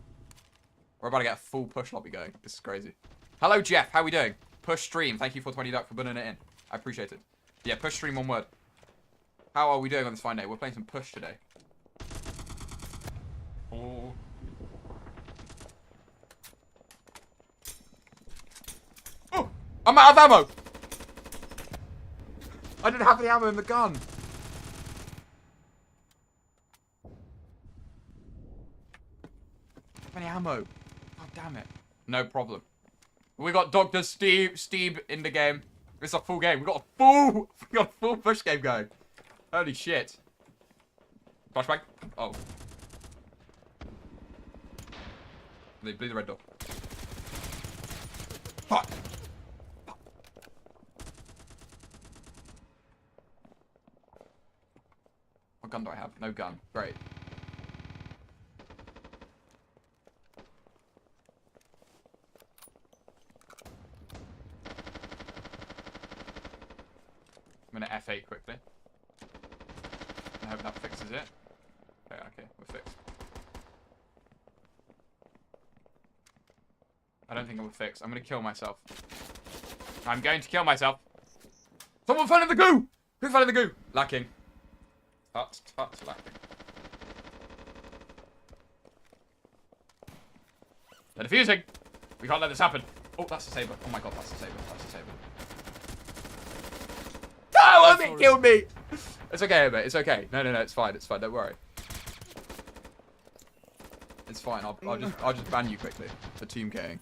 We're about to get a full push lobby going. This is crazy. Hello, Jeff. How we doing? Push stream. Thank you for 20 duck for putting it in. I appreciate it. Yeah, push stream, one word. How are we doing on this fine day? We're playing some push today. Oh. Oh! I'm out of ammo! I didn't have any ammo in the gun. Any ammo? Oh, damn it. No problem. We got Dr. Steve in the game. It's a full game. We got a full push game going. Holy shit. Flashbang. Oh. They blew the red door. Fuck. What gun do I have? No gun. Great. I'm gonna F8 quickly. I hope that fixes it. Okay, we're fixed. I don't think I'm fixed. I'm gonna kill myself. I'm going to kill myself. Someone fell in the goo! Who fell in the goo? Lacking. Tut, lacking. They're defusing! We can't let this happen. Oh, that's a saber. Oh my god, that's a saber. That's a saber. No, it killed me! It's okay, mate. It's okay. No, it's fine. It's fine. Don't worry. It's fine. I'll just ban you quickly for team K'ing.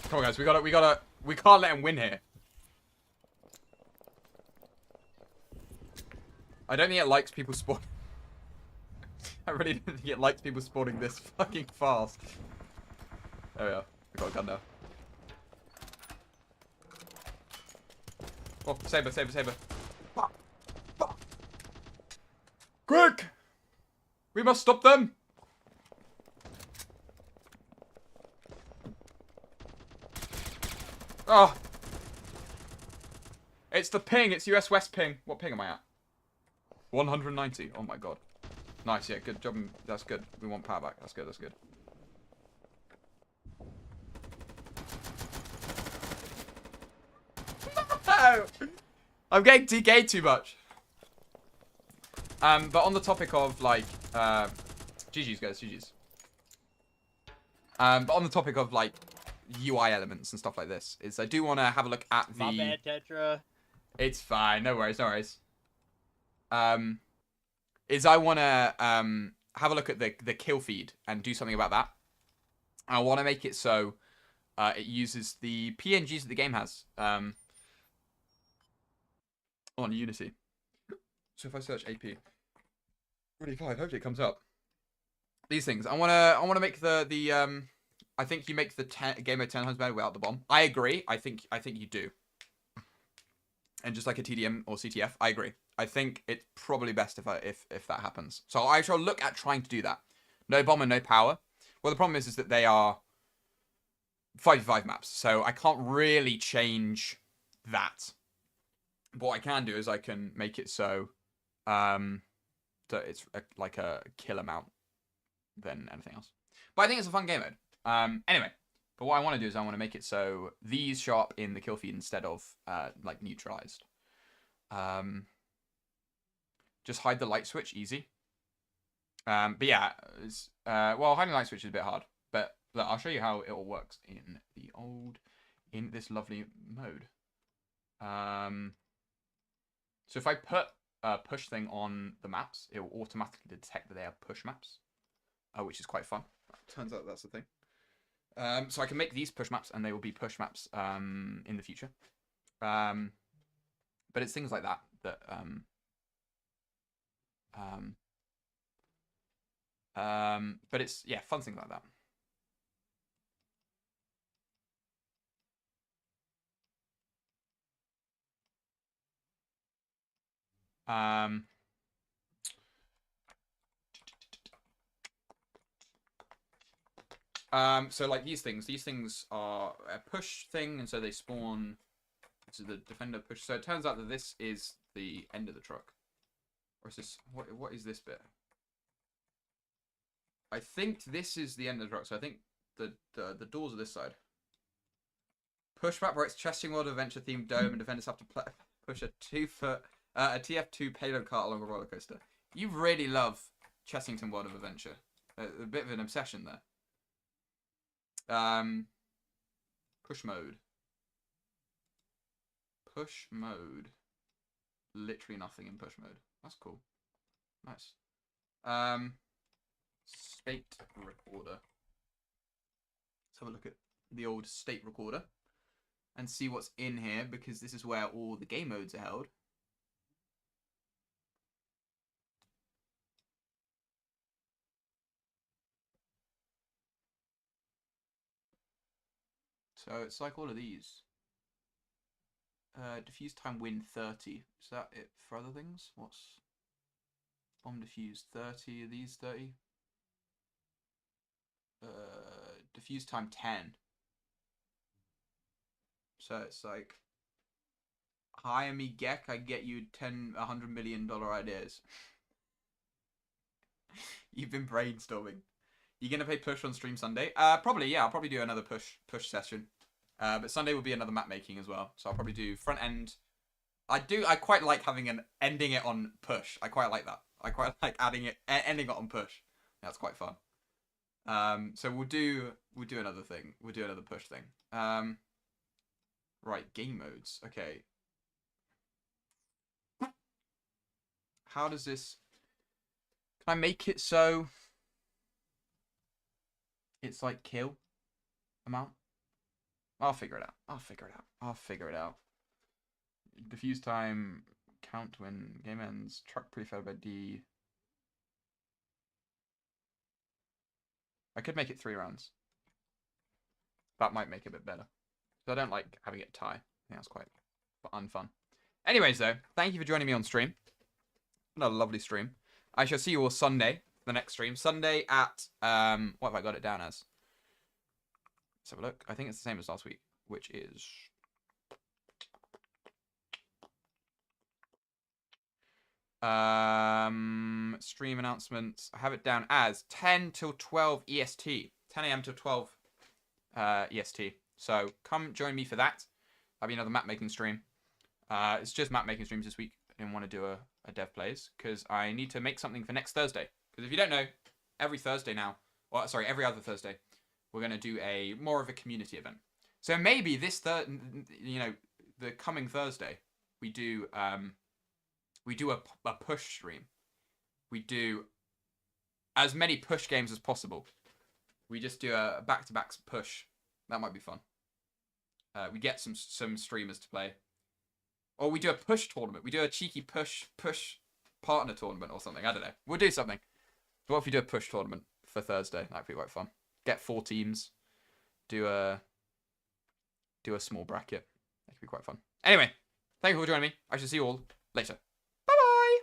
Come on, guys. We can't let him win here. I don't think it likes people spawn. I really don't think it likes people spawning this fucking fast. There we are. We got a gun now. Oh, saber. Fuck. Quick! We must stop them! Oh. It's the ping. It's US West ping. What ping am I at? 190. Oh my god. Nice, yeah, good job. That's good. We want power back. That's good, that's good. No! I'm getting DK'd too much. But on the topic of, like, GG's, guys, GG's. But on the topic of, like, UI elements and stuff like this, is I do want to have a look at the... My bad, Tetra. It's fine, no worries, no worries. Is I want to have a look at the kill feed and do something about that. I want to make it so it uses the PNGs that the game has on Unity. So if I search AP 25, hopefully it comes up. these things. I wanna make the I think you make the game mode 10 times better without the bomb. I agree. I think you do. And just like a TDM or CTF, I agree. I think it's probably best if that happens. So I shall look at trying to do that. No bomb and no power. Well, the problem is that they are 5v5 maps, so I can't really change that. What I can do is I can make it so that it's like a kill amount than anything else. But I think it's a fun game mode. Anyway, but what I want to do is I want to make it so these show up in the kill feed instead of like neutralized. Just hide the light switch, easy. But yeah, well, hiding the light switch is a bit hard, but look, I'll show you how it all works in this lovely mode. So if I put a push thing on the maps, it will automatically detect that they are push maps, which is quite fun. Turns out that's the thing. So I can make these push maps, and they will be push maps in the future. But it's things like that but it's, yeah, fun things like that. So like these things are a push thing, and so they spawn to the defender push. So it turns out that this is the end of the truck. Or is this, what is this bit? I think this is the end of the truck, so I think the doors are this side. Push map where it's Chessing World Adventure themed dome, and defenders have to push a 2-foot a TF2 payload cart along a roller coaster. You really love Chessington World of Adventure. A bit of an obsession there. Push mode. Push mode. Literally nothing in push mode. That's cool. Nice. State recorder. Let's have a look at the old state recorder and see what's in here, because this is where all the game modes are held. So it's like all of these. Diffuse time win 30. Is that it for other things? What's bomb diffuse 30? Are these 30? Diffuse time 10. So it's like, hire me Gek, I get you $100 million ideas. You've been brainstorming. You gonna play push on stream Sunday? Probably, yeah. I'll probably do another push session. But Sunday will be another map making as well. So I'll probably do front end. I quite like ending it on push. I quite like that. I quite like ending it on push. That's quite fun. So we'll do another thing. We'll do another push thing. Right, game modes. Okay. How does this? Can I make it so it's like kill amount? I'll figure it out. Diffuse time count when game ends. Truck prefab by D. I could make it 3 rounds. That might make it a bit better. So I don't like having it tie. I think that's quite unfun. Anyways, though, thank you for joining me on stream. Another lovely stream. I shall see you all Sunday, the next stream. Sunday at, what have I got it down as? Let's have a look. I think it's the same as last week, which is... stream announcements. I have it down as 10 till 12 EST. 10 a.m. till 12 EST. So come join me for that. That'll be another map making stream. It's just map making streams this week. I didn't want to do a dev plays because I need to make something for next Thursday. Because if you don't know, every Thursday now, or sorry, every other Thursday, we're going to do more of a community event. So maybe this the coming Thursday, we do a push stream. We do as many push games as possible. We just do a back-to-back push. That might be fun. We get some streamers to play. Or we do a push tournament. We do a cheeky push partner tournament or something. I don't know. We'll do something. So what if we do a push tournament for Thursday. That'd be quite fun. Get 4 teams. Do a small bracket. That could be quite fun. Anyway, thank you for joining me. I shall see you all later. Bye-bye!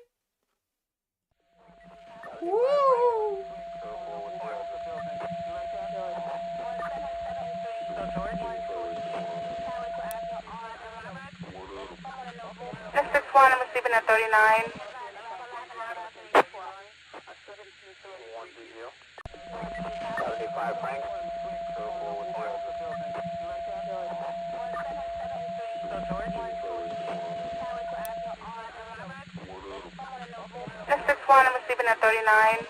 Woo! District 1, I'm receiving at 39. District 1, I'm receiving at 39.